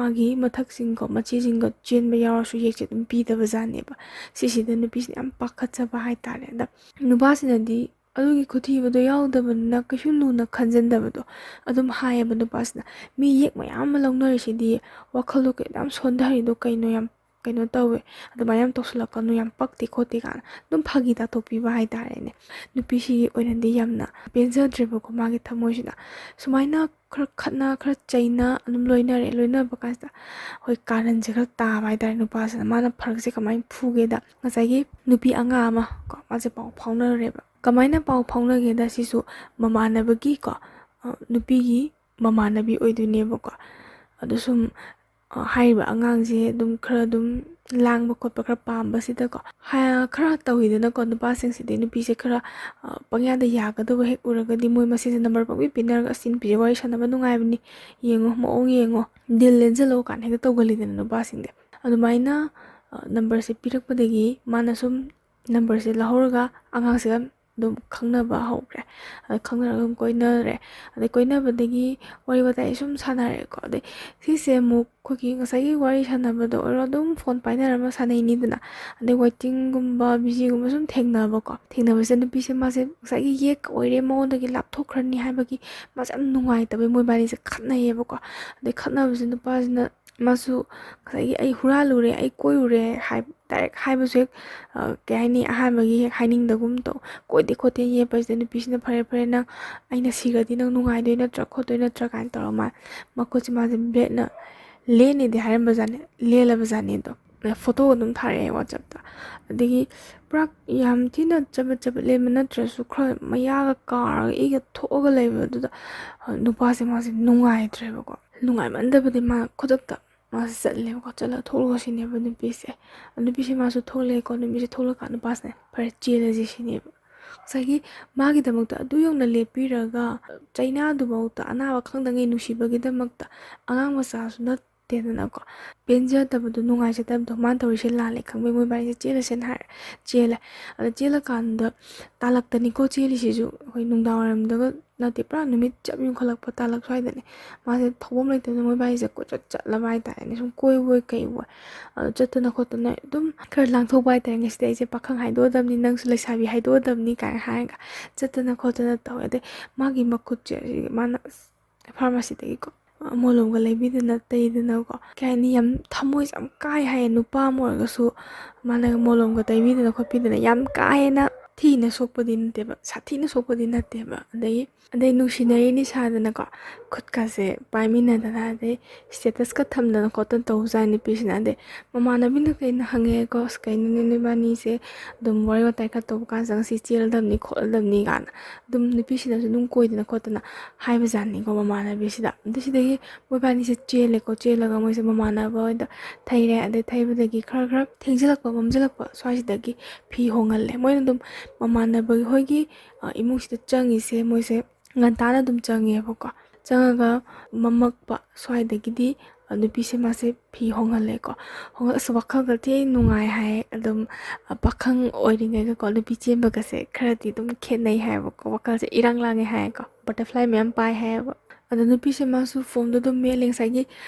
Speaker 1: ꯃꯥꯒꯤ ꯃꯊꯛꯁꯤꯡꯀꯣ ꯃꯆꯦꯁꯤꯡꯒ ꯆꯦꯟꯕ ꯌꯥꯎꯔꯁꯨ ꯌꯦꯛꯁꯦ ꯑꯗꯨꯝ ꯄꯤꯗꯕꯖꯥꯠꯅꯦꯕ ꯁꯤꯁꯤꯗ ꯅꯨꯄꯤꯁꯤꯅ ꯌꯥꯝ ꯄꯥꯈꯠꯆꯕ ꯍꯥꯏꯇꯥꯔꯦ ꯑꯗ ꯅꯨꯄꯥꯁꯤꯅꯗꯤ ꯑꯗꯨꯒꯤ ꯈꯨꯊꯤꯕꯗꯣ ꯌꯥꯎꯗꯕꯅꯤꯅ ꯀꯩꯁꯨ ꯂꯨꯅ ꯈꯟꯖꯟꯗꯕꯗꯣ ꯑꯗꯨꯝ ꯍꯥꯏꯌꯦꯕ ꯅꯨꯄꯥꯁꯤꯅ ꯃꯤ ꯌꯦꯛ ꯃꯌꯥꯝ ꯑꯃ ꯂꯧꯅꯔꯤꯁꯤꯗꯤ ꯋꯥꯈꯜꯗꯣ ꯌꯥꯝ ꯁꯣꯟꯊꯔꯤꯗꯣ ꯀꯩꯅꯣ ꯌꯥꯝ ꯀꯩꯅꯣ ꯇꯧꯋꯦ ꯑꯗꯨꯃꯥꯏꯅ ꯌꯥꯝ ꯇꯧꯁꯤꯜꯂꯛꯀꯅꯨ ꯌꯥꯝ ꯄꯛꯇꯦ ꯈꯣꯠꯇꯦ ꯀꯥꯏꯅ ꯑꯗꯨꯝ ꯐꯥꯒꯤ ꯇꯥꯊꯣꯛꯄꯤꯕ ꯍꯥꯏꯇꯥꯔꯦꯅꯦ ꯅꯨꯄꯤꯁꯤꯒꯤ ꯑꯣꯏꯅꯗꯤ ꯌꯥꯝꯅ ꯄꯦꯟꯖꯗ꯭ꯔꯦꯕꯀꯣ ꯃꯥꯒꯤ ꯊꯃꯣꯏꯁꯤꯗ ꯁꯨꯃꯥꯏꯅ ꯈꯔ ꯈꯠꯅ ꯈꯔ ꯆꯩꯅ ꯑꯗꯨꯝ ꯂꯣꯏꯅꯕ ꯀꯥꯟꯁꯤꯗ ꯍꯣꯏ ꯀꯥꯔꯟꯁꯦ ꯈꯔ ꯇꯥꯕ ꯍꯥꯏꯇꯥꯔꯦ ꯅꯨꯄꯥꯁꯤꯅ ꯃꯥꯅ ꯐꯔꯛꯁꯦ ꯀꯃꯥꯏꯅ ꯐꯨꯒꯦꯗ ꯉꯁꯥꯏꯒꯤ ꯅꯨꯄꯤ ꯑꯉꯥꯡ ꯑꯃ ꯀꯣ ꯃꯥꯁꯦ ꯄꯥꯎ ꯐꯥꯎꯅꯔꯦꯕ ꯀꯃꯥꯏꯅ ꯄꯥꯎ ꯐꯥꯎꯅꯒꯦꯗ ꯁꯤꯁꯨ ꯃꯃꯥꯟꯅꯕꯒꯤ ꯀꯣ ꯅꯨꯄꯤꯒꯤ ꯃꯃꯥꯟꯅꯕꯤ ꯑꯣꯏꯗꯣꯏꯅꯦꯕꯀꯣ ꯑꯗꯨ ꯁꯨꯝ ꯍꯥꯏꯔꯤꯕ ꯑꯉꯥꯡꯁꯦ ꯑꯗꯨꯝ ꯈꯔ ꯑꯗꯨꯝ ꯂꯥꯡꯕ ꯈꯣꯠꯄ ꯈꯔ ꯄꯥꯝꯕꯁꯤꯗꯀꯣ ꯈꯔ ꯇꯧꯋꯤꯗꯅꯀꯣ ꯅꯨꯄꯥꯁꯤꯡꯁꯤꯗꯤ ꯅꯨꯄꯤꯁꯦ ꯈꯔ ꯄꯪꯌꯥꯗ ꯌꯥꯒꯗꯕ ꯍꯦꯛ ꯎꯔꯒꯗꯤ ꯃꯣꯏ ꯃꯁꯦꯟꯁꯦ ꯅꯝꯕꯔ ꯄꯪꯄꯤ ꯄꯤꯅꯔꯒ ꯑꯁꯤ ꯅꯨꯄꯤꯁꯦ ꯋꯥꯔꯤ ꯁꯥꯟꯅꯕ ꯅꯨꯡꯉꯥꯏꯕꯅꯤ ꯌꯦꯡꯉꯣ ꯃꯑꯣꯡ ꯌꯦꯡꯉꯣ ꯗꯤꯜ ꯂꯦꯟꯁꯤꯜꯂꯣ ꯀꯥꯏꯅ ꯍꯦꯛꯇ ꯇꯧꯒꯜꯂꯤꯗꯅ ꯅꯨꯄꯥꯁꯤꯡꯗꯤ ꯑꯗꯨꯃꯥꯏꯅ ꯅꯝꯕꯔꯁꯦ ꯄꯤꯔꯛꯄꯗꯒꯤ ꯃꯥꯅ ꯁꯨꯝ ꯅꯝꯕꯔꯁꯦ ꯂꯧꯍꯧꯔꯒ ꯑꯉꯥꯡꯁꯤꯒ ꯑꯗꯨꯝ ꯈꯪꯅꯕ ꯍꯧꯈ꯭ꯔꯦ ꯈꯪꯅꯔꯒ ꯑꯗꯨꯝ ꯀꯣꯏꯅꯔꯦ ꯑꯗꯩ ꯀꯣꯏꯅꯕꯗꯒꯤ ꯋꯥꯔꯤ ꯋꯥꯇꯥꯏ ꯁꯨꯝ ꯁꯥꯟꯅꯔꯦꯀꯣ ꯑꯗꯩ ꯁꯤꯁꯦ ꯑꯃꯨꯛ ꯑꯩꯈꯣꯏꯒꯤ ꯉꯁꯥꯏꯒꯤ ꯋꯥꯔꯤ ꯁꯥꯟꯅꯕꯗ ꯑꯣꯏꯔꯣ ꯑꯗꯨꯝ ꯐꯣꯟ ꯄꯥꯏꯅꯔꯒ ꯁꯥꯟꯅꯩꯅꯤꯗꯅ ꯑꯗꯩ ꯋꯦꯇꯤꯡꯒꯨꯝꯕ ꯕꯤꯖꯤꯒꯨꯝꯕ ꯁꯨꯝ ꯊꯦꯡꯅꯕꯁꯤꯗ ꯅꯨꯄꯤꯁꯦ ꯃꯥꯁꯦ ꯉꯁꯥꯏꯒꯤ ꯌꯦꯛ ꯑꯣꯏꯔꯦ ꯃꯉꯣꯟꯗꯒꯤ ꯂꯥꯞꯊꯣꯛꯈ꯭ꯔꯅꯤ ꯍꯥꯏꯕꯒꯤ ꯃꯥꯁꯦ ꯌꯥꯝ ꯅꯨꯡꯉꯥꯏꯇꯕꯩ ꯃꯣꯏꯕꯥꯅꯤꯁꯦ ꯈꯠꯅꯩꯌꯦꯕꯀꯣ ꯑꯗꯩ ꯈꯠꯅꯕꯁꯦ ꯅꯨꯄꯥꯁꯤꯅ ꯃꯥꯁꯨ ꯉꯁꯥꯏꯒꯤ ꯑꯩ ꯍꯨꯔꯥꯜꯂꯨꯔꯦ ꯑꯩ ꯀꯣꯏꯔꯨꯔꯦ ꯗꯥꯏꯔꯦꯛ ꯍꯥꯏꯕꯁꯨ ꯍꯦꯛ ꯀꯩ ꯍꯥꯏꯅꯤ ꯑꯍꯥꯟꯕꯒꯤ ꯍꯦꯛ ꯍꯥꯏꯅꯤꯡꯗꯒꯨꯝ ꯇꯧ ꯀꯣꯏꯗꯦ ꯈꯣꯠꯇꯦ ꯌꯦꯠꯄꯁꯤꯗ ꯅꯨꯄꯤꯁꯤꯅ ꯐꯔꯦ ꯐꯔꯦ ꯅꯪ ꯑꯩꯅ ꯁꯤꯈ꯭ꯔꯗꯤ ꯅꯪ ꯅꯨꯡꯉꯥꯏꯗꯣꯏ ꯅꯠꯇ꯭ꯔꯥ ꯈꯣꯠꯇꯣꯏ ꯅꯠꯇ꯭ꯔꯥ ꯀꯥꯏꯅ ꯇꯧꯔꯒ ꯃꯈꯨꯠꯁꯦ ꯃꯥꯁꯦ ꯕ꯭ꯂꯦꯠꯅ ꯂꯦꯟꯅꯦꯗꯤ ꯍꯥꯏꯔꯝꯕꯖꯥꯠꯅꯤ ꯂꯦꯜꯂꯕꯖꯥꯠꯅꯤ ꯑꯗꯣ ꯐꯣꯇꯣ ꯑꯗꯨꯝ ꯊꯥꯔꯛꯑꯦ ꯋꯥꯆꯞꯇ ꯑꯗꯒꯤ ꯄꯨꯔꯥ ꯌꯥꯝ ꯊꯤꯅ ꯆꯕꯠ ꯂꯦꯟꯕ ꯅꯠꯇ꯭ꯔꯁꯨ ꯈꯔ ꯃꯌꯥꯒ ꯀꯥꯔꯒ ꯏꯒ ꯊꯣꯛꯑꯒ ꯂꯩꯕꯗꯨꯗ ꯅꯨꯄꯥꯁꯦ ꯃꯥꯁꯦ ꯅꯨꯡꯉꯥꯏꯇ꯭ꯔꯦꯕꯀꯣ ꯅꯨꯡꯉꯥꯏꯃꯟꯗꯕꯗꯤ ꯃꯥ ꯈꯨꯗꯛꯇ ꯃꯥꯁꯦ ꯆꯠꯂꯦꯕꯀꯣ ꯆꯠꯂꯒ ꯊꯣꯛꯂꯒ ꯁꯤꯅꯦꯕ ꯅꯨꯄꯤꯁꯦ ꯃꯥꯁꯨ ꯊꯣꯛꯂꯛꯑꯦꯀꯣ ꯅꯨꯄꯤꯁꯦ ꯊꯣꯛꯂꯛꯀꯥꯟꯗ ꯅꯨꯄꯥꯁꯤꯅ ꯐꯔꯦ ꯆꯦꯜꯂꯁꯤ ꯁꯤꯅꯦꯕ ꯉꯁꯥꯏꯒꯤ ꯃꯥꯒꯤꯗꯃꯛꯇ ꯑꯗꯨ ꯌꯧꯅ ꯂꯦꯞꯄꯤꯔꯒ ꯆꯩꯅꯥꯗꯨꯐꯥꯎꯗ ꯑꯅꯥꯕ ꯈꯪꯗꯉꯩ ꯅꯨꯡꯁꯤꯕꯒꯤꯗꯃꯛꯇ ꯑꯉꯥꯡ ꯃꯆꯥꯁꯨ ꯅꯠꯇꯦꯗꯅꯀꯣ ꯄꯦꯟꯖꯗꯕꯗꯣ ꯅꯨꯡꯉꯥꯏꯖꯗꯕꯗꯣ ꯃꯥꯅ ꯇꯧꯔꯤꯁꯦ ꯂꯥꯜꯂꯦ ꯈꯪꯕꯩ ꯃꯣꯏꯕꯥꯅꯤꯁꯦ ꯆꯦꯜꯂꯁꯦꯅ ꯍꯥꯏꯔꯦ ꯆꯦꯜꯂꯦ ꯑꯗ ꯆꯦꯜꯂꯀꯥꯟꯗ ꯇꯥꯂꯛꯇꯅꯤꯀꯣ ꯆꯦꯜꯂꯤꯁꯤꯁꯨ ꯑꯩꯈꯣꯏ ꯅꯨꯡꯗꯥꯡ ꯋꯥꯏꯔꯝꯗꯒ ꯅꯠꯇꯦ ꯄꯨꯔꯥ ꯅꯨꯃꯤꯠ ꯆꯞ ꯌꯨꯡꯈꯠꯂꯛꯄ ꯇꯥꯂꯛ ꯁ꯭ꯋꯥꯏꯗꯅꯦ ꯃꯥꯁꯦ ꯊꯧꯐꯝ ꯂꯩꯇꯗꯅ ꯃꯣꯏꯕꯥꯅꯤꯁꯦ ꯀꯣꯏꯆꯠ ꯆꯠꯂꯕ ꯍꯥꯏꯇꯥꯔꯦꯅꯦ ꯁꯨꯝ ꯀꯣꯏꯕꯣꯏ ꯀꯩꯕꯣꯏ ꯑꯗꯨ ꯆꯠꯇꯅ ꯈꯣꯠꯇꯅ ꯑꯗꯨꯝ ꯈꯔ ꯂꯥꯡꯊꯣꯛꯄ ꯍꯥꯏꯇꯥꯔꯦ ꯉꯁꯤꯗꯤ ꯑꯩꯁꯦ ꯄꯥꯈꯪ ꯍꯥꯏꯗꯣꯛꯑꯗꯕꯅꯤ ꯅꯪꯁꯨ ꯂꯩꯁꯥꯕꯤ ꯍꯥꯏꯗꯣꯛꯑꯗꯕꯅꯤ ꯀꯥꯏꯅ ꯍꯥꯏꯔꯒ ꯆꯠꯇꯅ ꯈꯣꯠꯇꯅ ꯇꯧꯋꯦ ꯑꯗꯩ ꯃꯥꯒꯤ ꯃꯈꯨꯠꯁꯦ ꯃꯥꯅ ꯐꯥꯔꯃꯥꯁꯤꯗꯒꯤꯀꯣ ꯃꯣꯂꯣꯝꯒ ꯂꯩꯕꯤꯗꯅ ꯇꯩꯗꯅꯀꯣ ꯀꯩ ꯍꯥꯏꯅꯤ ꯌꯥꯝ ꯊꯃꯣꯏꯁꯦ ꯌꯥꯝ ꯀꯥꯏ ꯍꯥꯏꯌꯦ ꯅꯨꯄꯥ ꯑꯃ ꯑꯣꯏꯔꯒꯁꯨ ꯃꯥꯅ ꯃꯣꯂꯣꯝꯒ ꯇꯩꯕꯤꯗꯅ ꯈꯣꯠꯄꯤꯗꯅ ꯌꯥꯝ ꯀꯥ ꯍꯦꯟꯅ ꯊꯤꯅ ꯁꯣꯛꯄꯗꯤ ꯅꯠꯇꯦꯕ ꯁꯥꯊꯤꯅ ꯁꯣꯛꯄꯗꯤ ꯅꯠꯇꯦꯕ ꯑꯗꯩ ꯅꯨꯡꯁꯤꯅꯔꯤꯅꯤ ꯁꯥꯗꯅꯀꯣ ꯈꯨꯠꯀꯥꯁꯦ ꯄꯥꯏꯃꯤꯟꯅꯗꯅ ꯑꯗꯩ ꯁ꯭ꯇꯦꯇꯁꯀ ꯊꯝꯗꯅ ꯈꯣꯠꯇꯅ ꯇꯧꯕꯖꯥꯠꯅꯤ ꯅꯨꯄꯤꯁꯤꯅ ꯑꯗꯩ ꯃꯃꯥꯟꯅꯕꯤꯅ ꯀꯩꯅ ꯍꯪꯉꯛꯑꯦꯀꯣ ꯑꯁ ꯀꯩꯅꯣꯅꯦ ꯅꯣꯏꯕꯥꯅꯤꯁꯦ ꯑꯗꯨꯝ ꯋꯥꯔꯤ ꯋꯥꯇꯥꯏ ꯈꯔ ꯇꯧꯕ ꯀꯥꯟꯁꯤꯗ ꯉꯁꯤ ꯆꯦꯜꯂꯗꯕꯅꯤ ꯈꯣꯠꯂꯗꯕꯅꯤ ꯀꯥꯏꯅ ꯑꯗꯨꯝ ꯅꯨꯄꯤꯁꯤꯅꯁꯨ ꯑꯗꯨꯝ ꯀꯣꯏꯗꯅ ꯈꯣꯠꯇꯅ ꯍꯥꯏꯕꯖꯥꯠꯅꯤꯀꯣ ꯃꯃꯥꯟꯅꯕꯤꯁꯤꯗ ꯑꯗꯩ ꯁꯤꯗꯒꯤ ꯃꯣꯏꯕꯥꯅꯤꯁꯦ ꯆꯦꯜꯂꯒ ꯃꯣꯏꯁꯦ ꯃꯃꯥꯟꯅꯕ ꯍꯣꯏꯗ ꯊꯩꯔꯦ ꯑꯗꯩ ꯊꯩꯕꯗꯒꯤ ꯈꯔ ꯊꯦꯡꯖꯤꯜꯂꯛꯄ ꯃꯝꯁꯤꯜꯂꯛꯄ ꯁ꯭ꯋꯥꯏꯁꯤꯗꯒꯤ ꯐꯤ ꯍꯣꯡꯍꯜꯂꯦ ꯃꯣꯏꯅ ꯑꯗꯨꯝ ꯃꯃꯥꯟꯅꯕ ꯍꯣꯏꯒꯤ ꯏꯃꯨꯡꯁꯤꯗ ꯆꯪꯉꯤꯁꯦ ꯃꯣꯏꯁꯦ ꯉꯟꯇꯥꯅ ꯑꯗꯨꯝ ꯆꯪꯉꯦꯕꯀꯣ ꯆꯪꯉꯒ ꯃꯝꯃꯛꯄ ꯁ꯭ꯋꯥꯏꯗꯒꯤꯗꯤ ꯅꯨꯄꯤꯁꯦ ꯃꯥꯁꯦ ꯐꯤ ꯍꯣꯡꯍꯜꯂꯦꯀꯣ ꯑꯁ ꯋꯥꯈꯜꯒ ꯊꯤ ꯅꯨꯡꯉꯥꯏ ꯍꯥꯏ ꯑꯗꯨꯝ ꯄꯥꯈꯪ ꯑꯣꯏꯔꯤꯉꯩꯒꯀꯣ ꯅꯨꯄꯤ ꯆꯦꯟꯕꯒꯁꯦ ꯈꯔꯗꯤ ꯑꯗꯨꯝ ꯈꯦꯠꯅꯩ ꯍꯥꯏꯌꯦꯕꯀꯣ ꯋꯥꯈꯜꯁꯦ ꯏꯔꯥꯡ ꯂꯥꯡꯉꯦ ꯍꯥꯏꯌꯦꯀꯣ ꯕꯇꯔꯐ꯭ꯂꯥꯏ ꯃꯌꯥꯝ ꯄꯥꯏ ꯍꯥꯏꯌꯦꯕ ꯑꯗꯣ ꯅꯨꯄꯤꯁꯦ ꯃꯥꯁꯨ ꯐꯣꯟꯗꯣ ꯑꯗꯨꯝ ꯃꯦꯠꯂꯦ ꯉꯁꯥꯏꯒꯤ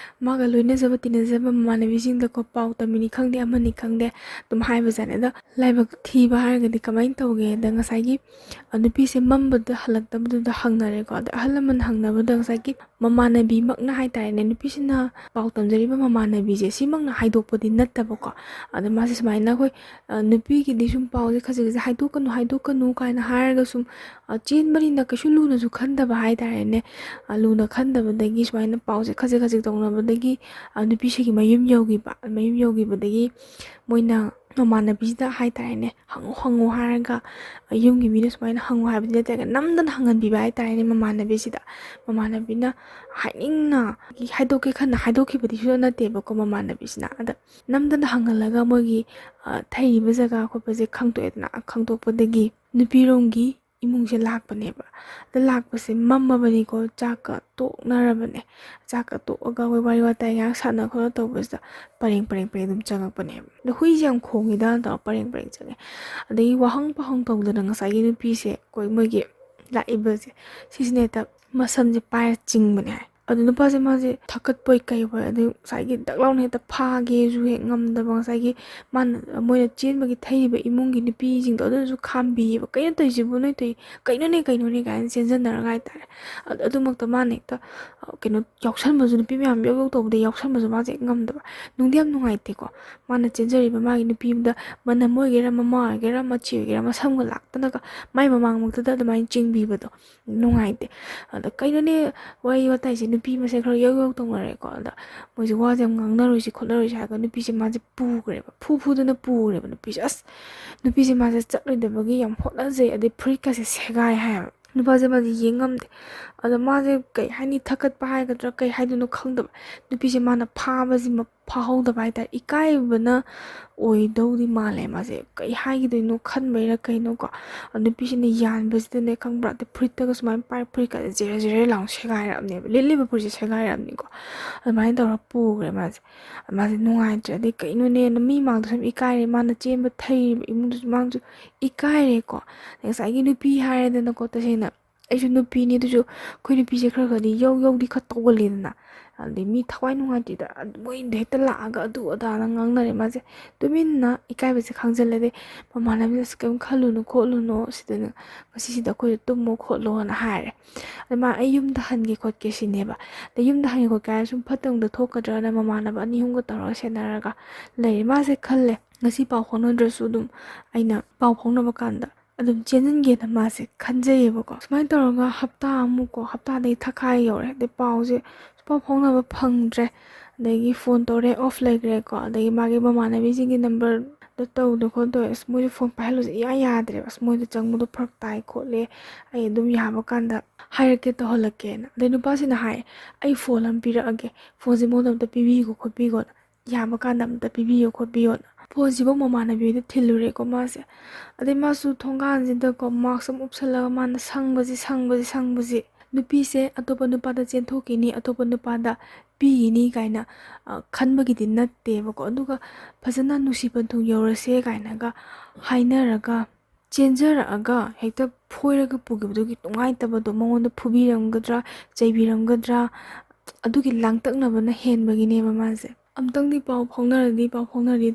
Speaker 1: ꯃꯥꯒ ꯂꯣꯏꯅꯖꯕ ꯇꯤꯟꯅꯖꯕ ꯃꯃꯥꯟꯅꯕꯤꯁꯤꯡꯗꯀꯣ ꯄꯥꯎ ꯇꯝꯃꯤꯅꯤ ꯈꯪꯗꯦ ꯑꯃꯅꯤ ꯈꯪꯗꯦ ꯑꯗꯨꯝ ꯍꯥꯏꯕꯖꯥꯠꯅꯤ ꯑꯗꯣ ꯂꯥꯏꯕꯛ ꯊꯤꯕ ꯍꯥꯏꯔꯒꯗꯤ ꯀꯃꯥꯏꯅ ꯇꯧꯒꯦꯗ ꯉꯁꯥꯏꯒꯤ ꯅꯨꯄꯤꯁꯦ ꯃꯝꯕꯗ ꯍꯜꯂꯛꯇꯕꯗꯨꯗ ꯍꯪꯅꯔꯦꯀꯣ ꯑꯗ ꯑꯍꯜ ꯂꯃꯟ ꯍꯪꯅꯕꯗ ꯉꯁꯥꯏꯒꯤ ꯃꯃꯥꯟꯅꯕꯤꯃꯛꯅ ꯍꯥꯏꯇꯥꯔꯦꯅꯦ ꯅꯨꯄꯤꯁꯤꯅ ꯄꯥꯎ ꯇꯝꯖꯔꯤꯕ ꯃꯃꯥꯟꯅꯕꯤꯁꯦ ꯁꯤꯃꯛꯅ ꯍꯥꯏꯗꯣꯛꯄꯗꯤ ꯅꯠꯇꯕꯀꯣ ꯑꯗ ꯃꯥꯁꯦ ꯁꯨꯃꯥꯏꯅ ꯑꯩꯈꯣꯏ ꯅꯨꯄꯤꯒꯤꯗꯤ ꯁꯨꯝ ꯄꯥꯎꯁꯦ ꯈꯖꯤꯛ ꯈꯖꯤꯛ ꯍꯥꯏꯗꯣꯛꯀꯅꯨ ꯀꯥꯏꯅ ꯍꯥꯏꯔꯒ ꯁꯨꯝ ꯆꯦꯟꯕꯅꯤꯅ ꯀꯩꯁꯨ ꯂꯨꯅꯁꯨ ꯈꯟꯗꯕ ꯍꯥꯏꯇꯥꯔꯦꯅꯦ ꯂꯨꯅ ꯈꯟꯗꯕꯗꯒꯤ ꯁꯨꯃꯥꯏꯅ ꯄꯥꯎꯁꯦ ꯈꯖꯤꯛ ꯈꯖꯤꯛ ꯇꯧꯅꯕꯗꯒꯤ ꯅꯨꯄꯤꯁꯤꯒꯤ ꯃꯌꯨꯝ ꯌꯧꯈꯤꯕꯗꯒꯤ ꯃꯣꯏꯅ ꯃꯃꯥꯟꯅꯕꯤꯁꯤꯗ ꯍꯥꯏꯇꯥꯔꯦꯅꯦ ꯍꯪꯉꯨ ꯍꯥꯏꯔꯒ ꯌꯨꯝꯒꯤ ꯃꯤꯅ ꯁꯨꯃꯥꯏꯅ ꯍꯪꯉꯨ ꯍꯥꯏꯕꯗꯤ ꯅꯠꯇ꯭ꯔꯒ ꯅꯝꯗꯅ ꯍꯪꯍꯟꯕꯤꯕ ꯍꯥꯏꯇꯥꯔꯦꯅꯦ ꯃꯃꯥꯟꯅꯕꯤꯅ ꯍꯥꯏꯅꯤꯡꯅ ꯍꯥꯏꯗꯣꯛꯀꯦ ꯈꯟꯅ ꯍꯥꯏꯗꯣꯛꯈꯤꯕꯗꯤꯁꯨ ꯅꯠꯇꯦꯕꯀꯣ ꯃꯃꯥꯟꯅꯕꯤꯁꯤꯅ ꯑꯗ ꯅꯝꯗꯅ ꯍꯪꯍꯜꯂꯒ ꯃꯣꯏꯒꯤ ꯊꯩꯔꯤꯕ ꯖꯒꯥ ꯈꯣꯠꯄꯁꯦ ꯈꯪꯗꯣꯛꯑꯦꯗꯅ ꯈꯪꯗꯣꯛꯄꯗꯒꯤ ꯅꯨꯄꯤꯔꯣꯝꯒꯤ ꯏꯃꯨꯡꯁꯦ ꯂꯥꯛꯄꯅꯦꯕ ꯑꯗ ꯂꯥꯛꯄꯁꯦ ꯃꯝꯃꯕꯅꯤꯀꯣ ꯆꯥꯛꯀ ꯇꯣꯛꯅꯔꯕꯅꯦ ꯆꯥꯛꯀ ꯇꯣꯛꯑꯒ ꯑꯩꯈꯣꯏ ꯋꯥꯔꯤ ꯋꯥꯇꯥꯏ ꯉꯥꯏꯍꯥꯛ ꯁꯥꯟꯅ ꯈꯣꯠꯅ ꯇꯧꯕꯁꯤꯗ ꯄꯔꯦꯡ ꯑꯗꯨꯝ ꯆꯪꯉꯛꯄꯅꯦꯕ ꯑꯗꯣ ꯍꯨꯏꯁꯦ ꯌꯥꯝ ꯈꯣꯡꯉꯤꯗ ꯇꯧꯔ ꯄꯔꯦꯡ ꯆꯪꯉꯦ ꯑꯗꯒꯤ ꯋꯥꯍꯪ ꯄꯥꯍꯪ ꯇꯧꯗꯅ ꯉꯁꯥꯏꯒꯤ ꯅꯨꯄꯤꯁꯦ ꯑꯩꯈꯣꯏ ꯃꯣꯏꯒꯤ ꯂꯥꯛꯏꯕꯁꯦ ꯁꯤꯁꯤꯅ ꯍꯦꯛꯇ ꯃꯁꯝꯁꯦ ꯄꯥꯏꯔ ꯆꯤꯡꯕꯅꯦ ꯍꯥꯏ ꯑꯗꯨ ꯅꯨꯄꯥꯁꯦ ꯃꯥꯁꯦ ꯊꯛꯀꯠꯄꯣꯏ ꯀꯩꯕꯣꯏ ꯑꯗꯩ ꯉꯁꯥꯏꯒꯤ ꯗꯛ ꯂꯥꯎꯅ ꯍꯦꯛꯇ ꯐꯥꯒꯦꯁꯨ ꯍꯦꯛ ꯉꯝꯗꯕ ꯉꯁꯥꯏꯒꯤ ꯃꯣꯏꯅ ꯆꯦꯟꯕꯒꯤ ꯊꯩꯔꯤꯕ ꯏꯃꯨꯡꯒꯤ ꯅꯨꯄꯤꯁꯤꯡꯗꯣ ꯑꯗꯨꯅꯁꯨ ꯈꯥꯝꯕꯤꯌꯦꯕ ꯀꯩꯅꯣ ꯇꯧꯔꯤꯁꯤꯕꯨ ꯅꯣꯏ ꯇꯧꯏ ꯀꯩꯅꯣꯅꯦ ꯀꯥꯏꯅ ꯆꯦꯟꯁꯤꯟꯅꯔꯒ ꯍꯥꯏꯇꯥꯔꯦ ꯑꯗꯨꯃꯛꯇ ꯃꯥꯅ ꯍꯦꯛꯇ ꯀꯩꯅꯣ ꯌꯥꯎꯁꯟꯕꯁꯨ ꯅꯨꯄꯤ ꯃꯌꯥꯝ ꯌꯧ ꯇꯧꯕꯗ ꯌꯥꯎꯁꯟꯕꯁꯨ ꯃꯥꯁꯦ ꯍꯦꯛ ꯉꯝꯗꯕ ꯅꯨꯡꯗꯤ ꯌꯥꯝ ꯅꯨꯡꯉꯥꯏꯇꯦꯀꯣ ꯃꯥꯅ ꯆꯦꯟꯖꯔꯤꯕ ꯃꯥꯒꯤ ꯅꯨꯄꯤꯗ ꯃꯅꯝ ꯑꯣꯏꯒꯦꯔꯥ ꯃꯃꯥ ꯑꯣꯏꯒꯦꯔꯥ ꯃꯆꯤ ꯑꯣꯏꯒꯦꯔꯥ ꯃꯁꯝꯒ ꯂꯥꯛꯇꯅꯒ ꯃꯥꯏ ꯃꯃꯥꯡꯃꯛꯇꯗ ꯑꯗꯨꯃꯥꯏꯅ ꯆꯤꯡꯕꯤꯕꯗꯣ ꯅꯨꯡꯉꯥꯏꯇꯦ ꯑꯗ ꯀꯩꯅꯣꯅꯦ ꯋꯥꯔꯤ ꯋꯥꯇꯥꯏꯁꯦ ꯅꯨꯄꯤ ꯃꯁꯦ ꯈꯔ ꯌꯧ ꯇꯧꯅꯔꯦꯀꯣ ꯑꯗ ꯃꯣꯏꯁꯦ ꯋꯥꯁꯦ ꯌꯥꯝ ꯉꯥꯡꯅꯔꯣꯏꯁꯤ ꯈꯣꯠꯅꯔꯣꯏꯁꯤ ꯍꯥꯏꯔꯒ ꯅꯨꯄꯤꯁꯦ ꯃꯥꯁꯦ ꯐꯨꯗꯅ ꯄꯨꯈ꯭ꯔꯦꯕ ꯅꯨꯄꯤꯁꯦ ꯃꯥꯁꯦ ꯆꯠꯂꯣꯏꯗꯕꯒꯤ ꯌꯥꯝ ꯍꯣꯠꯅꯖꯩ ꯑꯗꯩ ꯐꯨꯔꯤꯠꯀꯁꯦ ꯁꯦꯒꯥꯏ ꯍꯥꯏꯌꯦꯕ ꯅꯨꯄꯥꯁꯦ ꯃꯥꯁꯦ ꯌꯦꯡꯉꯝꯗꯦ ꯑꯗ ꯃꯥꯁꯦ ꯀꯩ ꯍꯥꯏꯅꯤ ꯊꯛꯀꯠꯄ ꯍꯥꯏꯒꯗ꯭ꯔꯥ ꯀꯩ ꯍꯥꯏꯗꯣꯏꯅꯣ ꯈꯪꯗꯕ ꯅꯨꯄꯤꯁꯦ ꯃꯥꯅ ꯐꯥꯕꯁꯤꯃ ꯐꯥꯍꯧꯗꯕ ꯍꯥꯏꯇꯥꯔꯦ ꯏꯀꯥꯏꯕꯅ ꯑꯣꯏꯗꯧꯗꯤ ꯃꯥꯜꯂꯦ ꯃꯥꯁꯦ ꯀꯩ ꯍꯥꯏꯒꯤꯗꯣꯏꯅꯣ ꯈꯟꯕꯩꯔꯥ ꯀꯩꯅꯣꯀꯣ ꯅꯨꯄꯤꯁꯤꯅ ꯌꯥꯟꯕꯁꯤꯗꯅꯦ ꯈꯪꯕ꯭ꯔꯥ ꯑꯗ ꯐꯨꯔꯤꯠꯇꯒ ꯁꯨꯃꯥꯏꯅ ꯄꯥꯏ ꯐꯨꯔꯤꯠꯀꯁꯦ ꯖꯦꯔꯦ ꯖꯦꯔꯦ ꯂꯥꯎ ꯁꯦꯒꯥꯏꯔꯛꯑꯕꯅꯦꯕ ꯂꯤꯠꯂꯤꯕ ꯐꯨꯔꯤꯠꯁꯦ ꯁꯦꯒꯥꯏꯔꯛꯑꯕꯅꯤꯀꯣ ꯑꯗꯨꯃꯥꯏꯅ ꯇꯧꯔ ꯄꯨꯈ꯭ꯔꯦ ꯃꯥꯁꯦ ꯅꯨꯡꯉꯥꯏꯇ꯭ꯔꯦ ꯑꯗꯩ ꯀꯩꯅꯣꯅꯦꯅ ꯃꯤ ꯃꯥꯡꯗ ꯁꯨꯝ ꯏꯀꯥꯏꯔꯦ ꯃꯥꯅ ꯆꯦꯟꯕ ꯊꯩꯔꯤꯕ ꯏꯃꯨꯡꯗꯨꯁꯨ ꯃꯥꯡꯁꯨ ꯏꯀꯥꯏꯔꯦꯀꯣ ꯉꯁꯥꯏꯒꯤ ꯅꯨꯄꯤ ꯍꯥꯏꯔꯦꯗꯅꯀꯣ ꯇꯁꯦꯡꯅ ꯑꯩꯁꯨ ꯅꯨꯄꯤꯅꯤ ꯑꯗꯨꯁꯨ ꯑꯩꯈꯣꯏ ꯅꯨꯄꯤꯁꯦ ꯈꯔ ꯈꯔꯗꯤ ꯌꯧꯗꯤ ꯈꯔ ꯇꯧꯒꯜꯂꯤꯗꯅ ꯑꯗꯩ ꯃꯤ ꯊꯋꯥꯏ ꯅꯨꯡꯉꯥꯏꯇꯦꯗ ꯃꯣꯏꯗ ꯍꯦꯛꯇ ꯂꯥꯛꯑꯒ ꯑꯗꯨ ꯑꯗꯥꯅ ꯉꯥꯡꯅꯔꯦ ꯃꯥꯁꯦ ꯇꯨꯃꯤꯟꯅ ꯏꯀꯥꯏꯕꯁꯦ ꯈꯪꯖꯤꯜꯂꯗꯤ ꯃꯃꯥꯟꯅꯕꯤꯗꯁꯨ ꯀꯩꯝ ꯈꯜꯂꯨꯅꯨ ꯈꯣꯠꯂꯨꯅꯨ ꯁꯤꯗꯅ ꯉꯁꯤꯁꯤꯗ ꯑꯩꯈꯣꯏꯗ ꯇꯨꯝꯃꯣ ꯈꯣꯠꯂꯣꯅ ꯍꯥꯏꯔꯦ ꯑꯗ ꯃꯥ ꯑꯩ ꯌꯨꯝꯗ ꯍꯟꯒꯦ ꯈꯣꯠꯀꯦ ꯁꯤꯅꯦꯕ ꯑꯗꯩ ꯌꯨꯝꯗ ꯍꯟꯒꯦ ꯈꯣꯠꯀꯦ ꯍꯥꯏꯔ ꯁꯨꯝ ꯐꯠꯇꯕꯗ ꯊꯣꯛꯀꯗ꯭ꯔꯅ ꯃꯃꯥꯟꯅꯕ ꯑꯅꯤ ꯑꯍꯨꯝꯒ ꯇꯧꯔꯒ ꯁꯦꯟꯅꯔꯒ ꯂꯩꯔꯦ ꯃꯥꯁꯦ ꯈꯜꯂꯦ ꯉꯁꯤ ꯄꯥꯎ ꯐꯥꯎꯅꯗ꯭ꯔꯁꯨ ꯑꯗꯨꯝ ꯑꯩꯅ ꯄꯥꯎ ꯐꯥꯎꯅꯕ ꯀꯥꯟꯗ ꯑꯗꯨꯝ ꯆꯦꯟꯁꯤꯟꯒꯦꯅ ꯃꯥꯁꯦ ꯈꯟꯖꯩꯌꯦꯕꯀꯣ ꯁꯨꯃꯥꯏꯅ ꯇꯧꯔꯒ ꯍꯞꯇꯥ ꯑꯃꯨꯛꯀꯣ ꯍꯞꯇꯥꯗꯒꯤ ꯊꯈꯥꯏ ꯌꯧꯔꯦ ꯑꯗꯩ ꯄꯥꯎꯁꯦ ꯁꯨꯡꯐꯥꯎ ꯐꯥꯎꯅꯕ ꯐꯪꯗ꯭ꯔꯦ ꯑꯗꯒꯤ ꯐꯣꯟ ꯇꯧꯔꯦ ꯑꯣꯐ ꯂꯩꯈ꯭ꯔꯦꯀꯣ ꯑꯗꯒꯤ ꯃꯥꯒꯤ ꯃꯃꯥꯟꯅꯕꯤꯁꯤꯡꯒꯤ ꯅꯝꯕꯔꯗ ꯇꯧꯗ ꯈꯣꯠꯇꯧꯋꯦ ꯑꯁ ꯃꯣꯏꯁꯨ ꯐꯣꯟ ꯄꯥꯏꯍꯜꯂꯨꯁꯦ ꯏꯌꯥ ꯌꯥꯗ꯭ꯔꯦꯕ ꯑꯁ ꯃꯣꯏꯗ ꯆꯪꯕꯗꯣ ꯐꯔꯛ ꯇꯥꯏ ꯈꯣꯠꯂꯦ ꯑꯩ ꯑꯗꯨꯝ ꯌꯥꯕ ꯀꯥꯟꯗ ꯍꯥꯏꯔꯛꯀꯦ ꯇꯧꯍꯜꯂꯛꯀꯦꯅ ꯑꯗꯩ ꯅꯨꯄꯥꯁꯤꯅ ꯍꯥꯏ ꯑꯩ ꯐꯣꯟ ꯑꯃ ꯄꯤꯔꯛꯑꯒꯦ ꯐꯣꯟꯁꯦ ꯃꯉꯣꯟꯗ ꯑꯝꯇ ꯄꯤꯕꯤꯌꯨ ꯈꯣꯠꯄꯤꯌꯣꯅ ꯌꯥꯕ ꯀꯥꯟꯗ ꯑꯝꯇ ꯄꯤꯕꯤꯌꯣ ꯈꯣꯠꯄꯤꯌꯣꯅ ꯐꯣꯟꯁꯤꯐꯧ ꯃꯃꯥꯟꯅꯕꯤꯗ ꯊꯤꯜꯂꯨꯔꯦꯀꯣ ꯃꯥꯁꯦ ꯑꯗꯩ ꯃꯥꯁꯨ ꯊꯣꯡꯒꯥꯟꯁꯤꯗꯀꯣ ꯃꯥꯛꯁ ꯑꯃ ꯎꯞꯁꯜꯂꯒ ꯃꯥꯅ ꯁꯪꯕꯁꯤ ꯅꯨꯄꯤꯁꯦ ꯑꯇꯣꯞꯄ ꯅꯨꯄꯥꯗ ꯆꯦꯟꯊꯣꯛꯈꯤꯅꯤ ꯑꯇꯣꯞꯄ ꯅꯨꯄꯥꯗ ꯄꯤꯈꯤꯅꯤ ꯀꯥꯏꯅ ꯈꯟꯕꯒꯤꯗꯤ ꯅꯠꯇꯦꯕꯀꯣ ꯑꯗꯨꯒ ꯐꯖꯅ ꯅꯨꯡꯁꯤ ꯄꯟꯊꯨꯡ ꯌꯧꯔꯁꯦ ꯀꯥꯏꯅꯒ ꯍꯥꯏꯅꯔꯒ ꯆꯦꯟꯖꯔꯛꯑꯒ ꯍꯦꯛꯇ ꯐꯣꯏꯔꯒ ꯄꯨꯈꯤꯕꯗꯨꯒꯤ ꯅꯨꯡꯉꯥꯏꯇꯕꯗꯣ ꯃꯉꯣꯟꯗ ꯐꯨꯕꯤꯔꯝꯒꯗ꯭ꯔꯥ ꯆꯩꯕꯤꯔꯝꯒꯗ꯭ꯔꯥ ꯑꯗꯨꯒꯤ ꯂꯥꯡꯇꯛꯅꯕꯅ ꯍꯦꯟꯕꯒꯤꯅꯦꯕ ꯃꯥꯁꯦ ꯑꯝꯇꯪꯗꯤ ꯄꯥꯎ ꯐꯥꯎꯅꯔꯗꯤ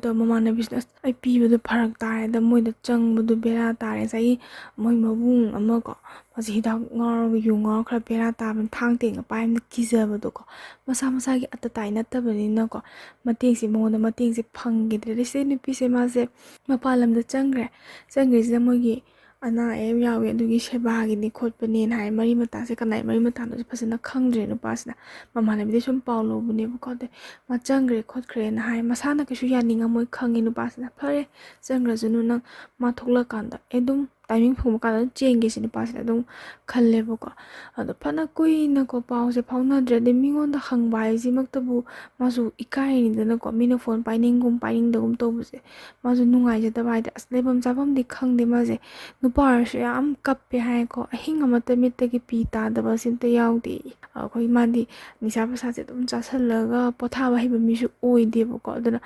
Speaker 1: ꯇꯧ ꯃꯃꯥꯟꯅꯕꯤꯁꯤꯅ ꯑꯁ ꯑꯩ ꯄꯤꯕꯗꯣ ꯐꯔꯛ ꯇꯥꯔꯦꯗ ꯃꯣꯏꯗ ꯆꯪꯕꯗꯣ ꯕꯦꯔꯥ ꯇꯥꯔꯦ ꯉꯁꯥꯏꯒꯤ ꯃꯣꯏ ꯃꯕꯨꯡ ꯑꯃꯀꯣ ꯃꯥꯁꯦ ꯍꯤꯗꯥꯛ ꯉꯥꯎꯔꯒ ꯌꯨ ꯉꯥꯎꯔꯒ ꯈꯔ ꯕꯦꯔꯥ ꯇꯥꯕꯅꯤ ꯊꯥꯡ ꯇꯦꯡꯒ ꯄꯥꯏꯕꯅ ꯀꯤꯖꯕꯗꯣꯀꯣ ꯃꯁꯥꯒꯤ ꯑꯇꯇꯥꯏ ꯅꯠꯇꯕꯅꯤꯅꯀꯣ ꯃꯇꯦꯡꯁꯦ ꯃꯉꯣꯟꯗ ꯃꯇꯦꯡꯁꯦ ꯐꯪꯈꯤꯗ꯭ꯔꯦ ꯁꯤ ꯅꯨꯄꯤꯁꯦ ꯃꯥꯁꯦ ꯃꯄꯥꯟ ꯂꯝꯗ ꯆꯪꯈ꯭ꯔꯤꯁꯤꯗ ꯃꯣꯏꯒꯤ ꯑꯅꯥ ꯑꯌꯦꯛ ꯌꯥꯎꯋꯤ ꯑꯗꯨꯒꯤ ꯁꯦꯕꯥꯒꯤꯅꯤ ꯈꯣꯠꯄꯅꯦꯅ ꯍꯥꯏ ꯃꯔꯤ ꯃꯇꯥꯁꯦ ꯀꯅꯥꯏ ꯃꯔꯤ ꯃꯇꯥꯅꯣꯁꯨ ꯐꯖꯅ ꯈꯪꯗ꯭ꯔꯦ ꯅꯨꯄꯥꯁꯤꯅ ꯃꯃꯥꯟꯅꯕꯤꯗꯩ ꯁꯨꯝ ꯄꯥꯎ ꯂꯧꯕꯅꯦꯕꯀꯣ ꯑꯗꯩ ꯃꯥ ꯆꯪꯈ꯭ꯔꯦ ꯈꯣꯠꯈ꯭ꯔꯦꯅ ꯍꯥꯏ ꯃꯁꯥꯅ ꯀꯩꯁꯨ ꯌꯥꯅꯤꯡꯉꯝꯃꯣꯏ ꯈꯪꯉꯤ ꯅꯨꯄꯥꯁꯤꯅ ꯐꯔꯦ ꯆꯪꯈ꯭ꯔꯁꯅꯨ ꯅꯪ ꯃꯥ ꯊꯣꯛꯂꯛꯀꯥꯟꯗ ꯑꯗꯨꯝ ꯇꯥꯏꯃꯤꯡ ꯐꯪꯕ ꯀꯥꯟꯗ ꯑꯗꯨꯝ ꯆꯦꯟꯒꯦꯁꯤ ꯅꯨꯄꯥꯁꯤꯅ ꯑꯗꯨꯝ ꯈꯜꯂꯦꯕꯀꯣ ꯑꯗꯣ ꯐꯅ ꯀꯨꯏꯅꯀꯣ ꯄꯥꯎꯁꯦ ꯐꯥꯎꯅꯗ꯭ꯔꯦ ꯑꯗꯩ ꯃꯤꯉꯣꯟꯗ ꯍꯪꯕ ꯍꯥꯏꯁꯤꯃꯛꯇꯕꯨ ꯃꯥꯁꯨ ꯏꯀꯥꯏꯔꯤꯅꯤꯗꯅꯀꯣ ꯃꯤꯅ ꯐꯣꯟ ꯄꯥꯏꯅꯤꯡꯒꯨꯝ ꯄꯥꯏꯅꯤꯡꯗꯒꯨꯝ ꯇꯧꯕꯁꯦ ꯃꯥꯁꯨ ꯅꯨꯡꯉꯥꯏꯖꯗꯕ ꯍꯥꯏꯗꯤ ꯑꯁ ꯂꯩꯐꯝ ꯆꯥꯐꯝꯗꯤ ꯈꯪꯗꯦ ꯃꯥꯁꯦ ꯅꯨꯄꯥ ꯑꯣꯏꯔꯁꯨ ꯌꯥꯝ ꯀꯞꯄꯦ ꯍꯥꯏꯀꯣ ꯑꯍꯤꯡ ꯑꯃꯠꯇ ꯃꯤꯠꯇꯒꯤ ꯄꯤ ꯇꯥꯗꯕ ꯑꯁꯤꯝꯇ ꯌꯥꯎꯗꯦ ꯑꯩꯈꯣꯏ ꯃꯥꯗꯤ ꯅꯤꯁꯥ ꯄꯁꯥꯁꯦ ꯑꯗꯨꯝ ꯆꯥꯁꯜꯂꯒ ꯄꯣꯊꯥꯕ ꯍꯩꯕ ꯃꯤꯁꯨ ꯑꯣꯏꯗꯦꯕꯀꯣ ꯑꯗꯨꯅ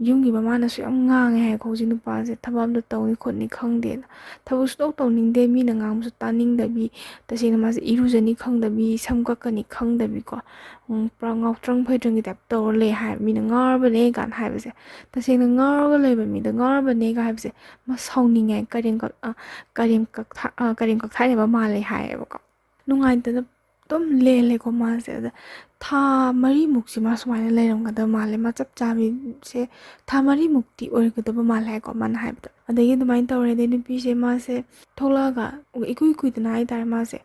Speaker 1: ꯌꯨꯝꯒꯤ ꯃꯃꯥꯅꯁꯨ ꯌꯥꯝ ꯉꯥꯡꯉꯦ ꯍꯥꯏꯀꯣ ꯍꯧꯖꯤꯛ ꯅꯨꯄꯥꯁꯦ ꯊꯕꯛ ꯑꯝꯇ ꯇꯧꯅꯤ ꯈꯣꯠꯅꯤ ꯈꯪꯗꯦꯅ ꯊꯕꯛ ꯁꯨꯡꯇꯧ ꯇꯧꯅꯤꯡꯗꯦ ꯃꯤꯅ ꯉꯥꯡꯕꯁꯨ ꯇꯥꯅꯤꯡꯗꯕꯤ ꯇꯁꯦꯡꯅ ꯃꯥꯁꯦ ꯏꯔꯨꯖꯅꯤ ꯈꯪꯗꯕꯤ ꯁꯝ ꯀꯛꯀꯅꯤ ꯈꯪꯗꯕꯤꯀꯣ ꯄꯨꯔꯥ ꯉꯥꯎꯇ꯭ꯔꯪ ꯐꯩꯗ꯭ꯔꯪꯒꯤ ꯇꯥꯏꯞ ꯇꯧꯔ ꯂꯩ ꯍꯥꯏ ꯃꯤꯅ ꯉꯥꯎꯔꯕꯅꯦ ꯀꯥꯏꯅ ꯍꯥꯏꯕꯁꯦ ꯇꯁꯦꯡꯅ ꯉꯥꯎꯔꯒ ꯂꯩꯕ ꯃꯤꯗ ꯉꯥꯎꯔꯕꯅꯦꯒ ꯍꯥꯏꯕꯁꯦ ꯃꯥ ꯁꯥꯎꯅꯤꯡꯉꯦ ꯀꯔꯦꯝ ꯀꯛꯊꯥꯏꯅꯕ ꯃꯥꯜꯂꯦ ꯍꯥꯏꯌꯦꯕꯀꯣ ꯅꯨꯡꯉꯥꯏꯇꯅ ꯑꯗꯨꯝ ꯂꯦꯜꯂꯦꯀꯣ ꯃꯥꯁꯦ ꯑꯗ ꯊꯥ 4ꯃꯨꯛꯁꯦ ꯃꯥ ꯁꯨꯃꯥꯏꯅ ꯂꯩꯔꯝꯒꯗꯕ ꯃꯥꯜꯂꯦ ꯃꯥ ꯆꯞ ꯆꯥꯕꯤꯁꯦ ꯊꯥ 4ꯃꯨꯛꯇꯤ ꯑꯣꯏꯒꯗꯕ ꯃꯥꯜꯂꯦ ꯍꯥꯏꯀꯣ ꯃꯥꯅ ꯍꯥꯏꯕꯗꯣ ꯑꯗꯒꯤ ꯑꯗꯨꯃꯥꯏꯅ ꯇꯧꯔꯦ ꯑꯗꯩ ꯅꯨꯄꯤꯁꯦ ꯃꯥꯁꯦ ꯊꯣꯛꯂꯛꯑꯒ ꯏꯀꯨꯏ ꯀꯨꯏꯗꯅ ꯍꯥꯏꯇꯥꯔꯦ ꯃꯥꯁꯦ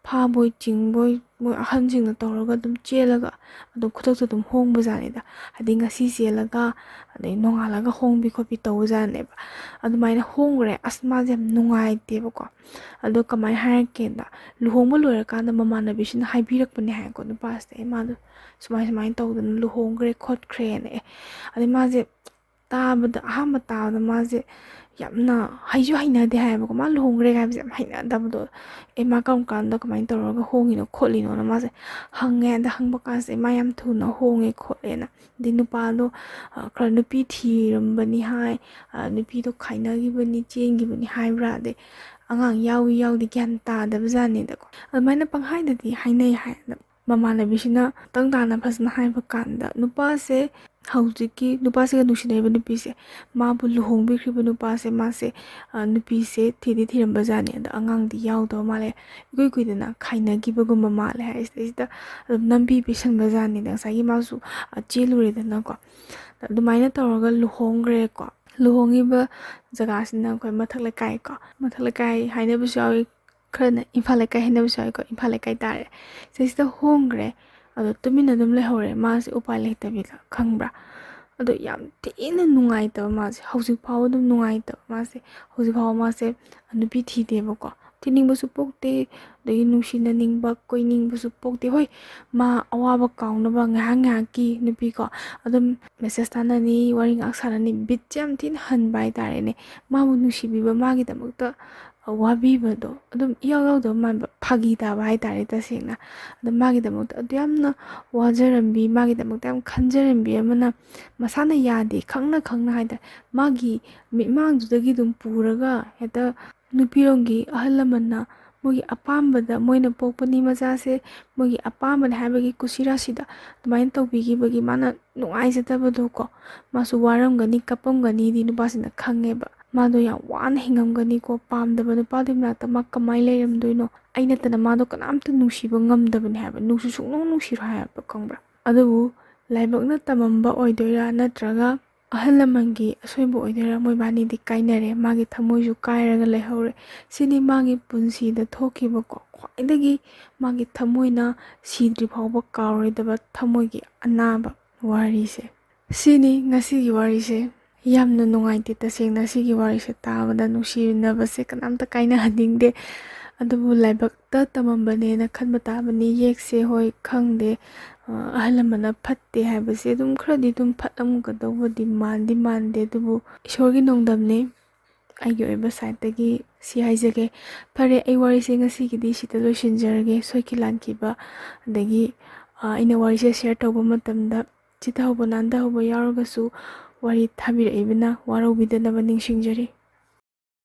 Speaker 1: ꯐꯥꯕꯣꯏ ꯆꯤꯡꯕꯣꯏ ꯃꯣꯏ ꯑꯍꯟꯁꯤꯡꯅ ꯇꯧꯔꯒ ꯑꯗꯨꯝ ꯆꯦꯜꯂꯒ ꯑꯗꯨꯝ ꯈꯨꯗꯛꯇ ꯑꯗꯨꯝ ꯍꯣꯡꯕꯖꯥꯠꯅꯤꯗ ꯍꯥꯏꯗꯤ ꯉꯁꯤ ꯆꯦꯜꯂꯒ ꯑꯗꯩ ꯅꯣꯡꯉꯥꯜꯂꯒ ꯍꯣꯡꯕꯤ ꯈꯣꯠꯄꯤ ꯇꯧꯕꯖꯥꯠꯅꯦꯕ ꯑꯗꯨꯃꯥꯏꯅ ꯍꯣꯡꯈ꯭ꯔꯦ ꯑꯁ ꯃꯥꯁꯦ ꯌꯥꯝ ꯅꯨꯡꯉꯥꯏꯇꯦꯕꯀꯣ ꯑꯗꯣ ꯀꯃꯥꯏꯅ ꯍꯥꯏꯔꯛꯀꯦꯗ ꯂꯨꯍꯣꯡꯕ ꯂꯣꯏꯔꯀꯥꯟꯗ ꯃꯃꯥꯟꯅꯕꯤꯁꯤꯅ ꯍꯥꯏꯕꯤꯔꯛꯄꯅꯦ ꯍꯥꯏꯀꯣ ꯅꯨꯄꯥꯁꯤꯗ ꯃꯥꯗꯣ ꯁꯨꯃꯥꯏꯅ ꯇꯧꯗꯅ ꯂꯨꯍꯣꯡꯈ꯭ꯔꯦ ꯈꯣꯠꯈ꯭ꯔꯦꯅ ꯑꯗꯩ ꯃꯥꯁꯦ ꯑꯍꯥꯟꯕ ꯇꯥꯕꯗ ꯃꯥꯁꯦ ꯌꯥꯝꯅ ꯍꯩꯁꯨ ꯍꯩꯅꯗꯦ ꯍꯥꯏꯌꯦꯕꯀꯣ ꯃꯥ ꯂꯨꯍꯣꯡꯈ꯭ꯔꯦ ꯍꯥꯏꯕꯁꯦ ꯌꯥꯝ ꯍꯩꯅꯗꯕꯗꯣ ꯃꯥ ꯀꯔꯝ ꯀꯥꯟꯗ ꯀꯃꯥꯏꯅ ꯇꯧꯔꯒ ꯍꯣꯡꯉꯤꯅꯣ ꯈꯣꯠꯂꯤꯅꯣꯅ ꯃꯥꯁꯦ ꯍꯪꯉꯦ ꯑꯗ ꯍꯪꯕ ꯀꯥꯟꯁꯦ ꯃꯥ ꯌꯥꯝ ꯊꯨꯅ ꯍꯣꯡꯉꯦ ꯈꯣꯠꯂꯦꯅ ꯑꯗꯩ ꯅꯨꯄꯥꯗꯣ ꯈꯔ ꯅꯨꯄꯤ ꯊꯤꯔꯝꯕꯅꯤ ꯍꯥꯏ ꯅꯨꯄꯤꯗꯣ ꯈꯥꯏꯅꯈꯤꯕꯅꯤ ꯆꯦꯟꯈꯤꯕꯅꯤ ꯍꯥꯏꯕ꯭ꯔꯥ ꯑꯗꯩ ꯑꯉꯥꯡ ꯌꯥꯎꯗꯤ ꯒ꯭ꯌꯥꯟ ꯇꯥꯗꯕ ꯖꯥꯠꯅꯤꯗꯀꯣ ꯑꯗꯨꯃꯥꯏꯅ ꯄꯪꯍꯥꯏꯗꯗꯤ ꯍꯥꯏꯅꯩ ꯍꯥꯏ ꯃꯃꯥꯟꯅꯕꯤꯁꯤꯅ ꯇꯪ ꯇꯥꯅ ꯐꯖꯅ ꯍꯥꯏꯕ ꯀꯥꯟꯗ ꯍꯧꯖꯤꯛꯀꯤ ꯅꯨꯄꯥꯁꯤꯒ ꯅꯨꯡꯁꯤꯅꯔꯤꯕ ꯅꯨꯄꯤꯁꯦ ꯃꯥꯕꯨ ꯂꯨꯍꯣꯡꯕꯤꯈ꯭ꯔꯤꯕ ꯅꯨꯄꯥꯁꯦ ꯃꯥꯁꯦ ꯅꯨꯄꯤꯁꯦ ꯊꯤꯔꯝꯕ ꯖꯥꯠꯅꯤ ꯑꯗ ꯑꯉꯥꯡꯗꯤ ꯌꯥꯎꯗꯕ ꯃꯥꯜꯂꯦ ꯏꯀꯨꯏ ꯀꯨꯏꯗꯅ ꯈꯥꯏꯅꯈꯤꯕꯒꯨꯝꯕ ꯃꯥꯜꯂꯦ ꯍꯥꯏ ꯁꯤꯗꯩꯁꯤꯗ ꯑꯗꯨꯝ ꯅꯝꯕꯤ ꯄꯤꯁꯟꯕ ꯖꯥꯠꯅꯤꯗ ꯉꯁꯥꯏꯒꯤ ꯃꯥꯁꯨ ꯆꯦꯜꯂꯨꯔꯦꯗꯅꯀꯣ ꯑꯗꯨꯃꯥꯏꯅ ꯇꯧꯔꯒ ꯂꯨꯍꯣꯡꯈ꯭ꯔꯦꯀꯣ ꯂꯨꯍꯣꯡꯉꯤꯕ ꯖꯒꯥꯁꯤꯅ ꯑꯩꯈꯣꯏ ꯃꯊꯛ ꯂꯩꯀꯥꯏ ꯍꯥꯏꯅꯕꯁꯨ ꯌꯥꯎꯋꯤ ꯈꯔꯅ ꯏꯝꯐꯥꯜ ꯂꯩꯀꯥꯏ ꯍꯥꯏꯅꯕꯁꯨ ꯌꯥꯎꯋꯤꯀꯣ ꯏꯝꯐꯥꯜ ꯂꯩꯀꯥꯏ ꯇꯥꯔꯦ ꯁꯤꯗꯩꯁꯤꯗ ꯍꯣꯡꯈ꯭ꯔꯦ ꯑꯗꯣ ꯇꯨꯃꯤꯟꯅ ꯑꯗꯨꯝ ꯂꯩꯍꯧꯔꯦ ꯃꯥꯁꯦ ꯎꯄꯥꯏ ꯂꯩꯇꯕꯤꯗ ꯈꯪꯕ꯭ꯔꯥ ꯑꯗꯣ ꯌꯥꯝ ꯊꯤꯅ ꯅꯨꯡꯉꯥꯏꯇꯕ ꯃꯥꯁꯦ ꯍꯧꯖꯤꯛ ꯐꯥꯎꯕ ꯑꯗꯨꯝ ꯅꯨꯡꯉꯥꯏꯇꯕ ꯃꯥꯁꯦ ꯍꯧꯖꯤꯛ ꯐꯥꯎꯕ ꯃꯥꯁꯦ ꯅꯨꯄꯤ ꯊꯤꯗꯦꯕꯀꯣ ꯊꯤꯅꯤꯡꯕꯁꯨ ꯄꯣꯛꯇꯦ, ꯑꯗꯒꯤ ꯅꯨꯡꯁꯤꯅꯅꯤꯡꯕ ꯀꯣꯏꯅꯤꯡꯕꯁꯨ ꯄꯣꯛꯇꯦ. ꯍꯣꯏ, ꯃꯥ ꯑꯋꯥꯕ ꯀꯥꯎꯅꯕ ꯉꯥꯏꯍꯥꯛ ꯉꯥꯏꯍꯥꯛꯀꯤ ꯅꯨꯄꯤꯀꯣ ꯑꯗꯨꯝ ꯃꯦꯁꯦꯁ ꯊꯥꯅꯅꯤ, ꯋꯥꯔꯤ ꯉꯥꯛ ꯁꯥꯟꯅꯅꯤ, ꯕꯤꯠꯁꯦ ꯌꯥꯝ ꯊꯤꯅ ꯍꯟꯕ ꯍꯥꯏꯇꯥꯔꯦꯅꯦ. ꯃꯥꯕꯨ ꯅꯨꯡꯁꯤꯕꯤꯕ, 마ꯒꯤꯗꯃꯛꯇ ꯋꯥꯕꯤꯕꯗꯣ ꯑꯗꯨꯝ ꯏꯌꯥꯎ ꯌꯥꯎꯗꯕ ꯃꯥꯟꯕ, ꯐꯥꯒꯤ ꯇꯥꯕ ꯍꯥꯏꯇꯥꯔꯦ ꯇꯁꯦꯡꯅ. ꯑꯗ ꯃꯥꯒꯤꯗꯃꯛꯇ ꯑꯗꯨ ꯌꯥꯝꯅ ꯋꯥꯖꯔꯝꯕꯤ, ꯃꯥꯒꯤꯗꯃꯛꯇ ꯌꯥꯝ ꯈꯟꯖꯔꯝꯕꯤ ꯑꯃꯅ ꯃꯁꯥꯅ ꯌꯥꯗꯦ ꯈꯪꯅ ꯈꯪꯅ ꯍꯥꯏꯇꯥꯔꯦ, ꯃꯥꯒꯤ ꯃꯤꯠꯃꯥꯡꯗꯨꯗꯒꯤ ꯑꯗꯨꯝ ꯄꯨꯔꯒ ꯍꯦꯛꯇ ꯅꯨꯄꯤꯔꯣꯝꯒꯤ ꯑꯍꯜ ꯂꯃꯟꯅ ꯃꯣꯏꯒꯤ ꯑꯄꯥꯝꯕꯗ, ꯃꯣꯏꯅ ꯄꯣꯛꯄꯅꯤ ꯃꯆꯥꯁꯦ ꯃꯣꯏꯒꯤ ꯑꯄꯥꯝꯕꯅꯦ ꯍꯥꯏꯕꯒꯤ ꯀꯨꯁꯤꯔꯥꯁꯤꯗ ꯑꯗꯨꯃꯥꯏꯅ ꯇꯧꯕꯤꯈꯤꯕꯒꯤ ꯃꯥꯅ ꯅꯨꯡꯉꯥꯏꯖꯗꯕꯗꯣ ꯀꯣ. ꯃꯥꯁꯨ ꯋꯥꯔꯝꯒꯅꯤ, ꯀꯞꯄꯝꯒꯅꯤꯗꯤ ꯅꯨꯄꯥꯁꯤꯅ ꯈꯪꯉꯦꯕ. ꯃꯥꯗꯣ ꯌꯥꯝ ꯋꯥꯅ ꯍꯤꯡꯉꯝꯒꯅꯤꯀꯣ, ꯄꯥꯝꯗꯕ ꯅꯨꯄꯥꯗꯨꯒꯤ ꯃꯅꯥꯛꯇ ꯃꯥ ꯀꯃꯥꯏꯅ ꯂꯩꯔꯝꯗꯣꯏꯅꯣ, ꯑꯩ ꯅꯠꯇꯅ ꯃꯥꯗꯣ ꯀꯅꯥꯝꯇ ꯅꯨꯡꯁꯤꯕ ꯉꯝꯗꯕꯅꯤ ꯍꯥꯏꯕ, ꯅꯨꯡꯁꯨ ꯁꯨꯡꯅꯨꯡ ꯅꯨꯡꯁꯤꯔꯣꯏ ꯍꯥꯏꯕ, ꯈꯪꯕ꯭ꯔꯥ. ꯑꯗꯨꯕꯨ ꯂꯥꯏꯕꯛꯅ ꯇꯝꯃꯝꯕ ꯑꯣꯏꯗꯣꯏꯔꯥ ꯅꯠꯇ꯭ꯔꯒ ꯑꯍꯜ ꯂꯃꯟꯒꯤ ꯑꯁꯣꯏꯕ ꯑꯣꯏꯗꯣꯏꯔꯥ, ꯃꯣꯏꯕꯥꯅꯤꯗꯤ ꯀꯥꯏꯅꯔꯦ. ꯃꯥꯒꯤ ꯊꯃꯣꯏꯁꯨ ꯀꯥꯏꯔꯒ ꯂꯩꯍꯧꯔꯦ. ꯁꯤꯅꯤ ꯃꯥꯒꯤ ꯄꯨꯟꯁꯤꯗ ꯊꯣꯛꯈꯤꯕꯀꯣ ꯈ꯭ꯋꯥꯏꯗꯒꯤ ꯃꯥꯒꯤ ꯊꯃꯣꯏꯅ ꯁꯤꯗ꯭ꯔꯤ ꯐꯥꯎꯕ ꯀꯥꯎꯔꯣꯏꯗꯕ ꯊꯃꯣꯏꯒꯤ ꯑꯅꯥꯕ ꯋꯥꯔꯤꯁꯦ. ꯁꯤꯅꯤ ꯉꯁꯤꯒꯤ ꯋꯥꯔꯤꯁꯦ. ꯌꯥꯝꯅ ꯅꯨꯡꯉꯥꯏꯇꯦ ꯇꯁꯦꯡꯅ ꯁꯤꯒꯤ ꯋꯥꯔꯤꯁꯦ ꯇꯥꯕꯗ. ꯅꯨꯡꯁꯤꯅꯕꯁꯦ ꯀꯅꯥꯝꯇ ꯀꯥꯏꯅꯍꯟꯅꯤꯡꯗꯦ, ꯑꯗꯨꯕꯨ ꯂꯥꯏꯕꯛꯇ ꯇꯝꯃꯝꯕꯅꯦꯅ ꯈꯟꯕ ꯇꯥꯕꯅꯤ. ꯌꯦꯛꯁꯦ ꯍꯣꯏ ꯈꯪꯗꯦ, ꯑꯍꯜ ꯂꯃꯟꯅ ꯐꯠꯇꯦ ꯍꯥꯏꯕꯁꯦ ꯑꯗꯨꯝ ꯈꯔꯗꯤ ꯑꯗꯨꯝ ꯐꯠꯂꯝꯒꯗꯧꯕꯗꯤ ꯃꯥꯟꯗꯤ ꯃꯥꯟꯗꯦ, ꯑꯗꯨꯕꯨ ꯏꯁꯣꯔꯒꯤ ꯅꯣꯡꯗꯝꯅꯤ. ꯑꯩꯒꯤ ꯑꯣꯏꯕ ꯁꯥꯏꯠꯇꯒꯤ ꯁꯤ ꯍꯥꯏꯖꯒꯦ. ꯐꯔꯦ, ꯑꯩ ꯋꯥꯔꯤꯁꯦ ꯉꯁꯤꯒꯤꯗꯤ ꯁꯤꯗ ꯂꯣꯏꯁꯤꯟꯖꯔꯒꯦ. ꯁꯣꯏꯈꯤ ꯂꯥꯟꯈꯤꯕ ꯑꯗꯒꯤ ꯑꯩꯅ ꯋꯥꯔꯤꯁꯦ ꯁꯦꯌꯔ ꯇꯧꯕ ꯃꯇꯝꯗ ꯆꯤꯊꯍꯧꯕ ꯅꯥꯟꯊꯍꯧꯕ ꯌꯥꯎꯔꯒꯁꯨ ꯋꯥꯔꯤ ꯊꯥꯕꯤꯔꯛꯏꯕꯅ ꯋꯥꯔꯧꯕꯤꯗꯅꯕ ꯅꯤꯡꯁꯤꯡꯖꯔꯤ.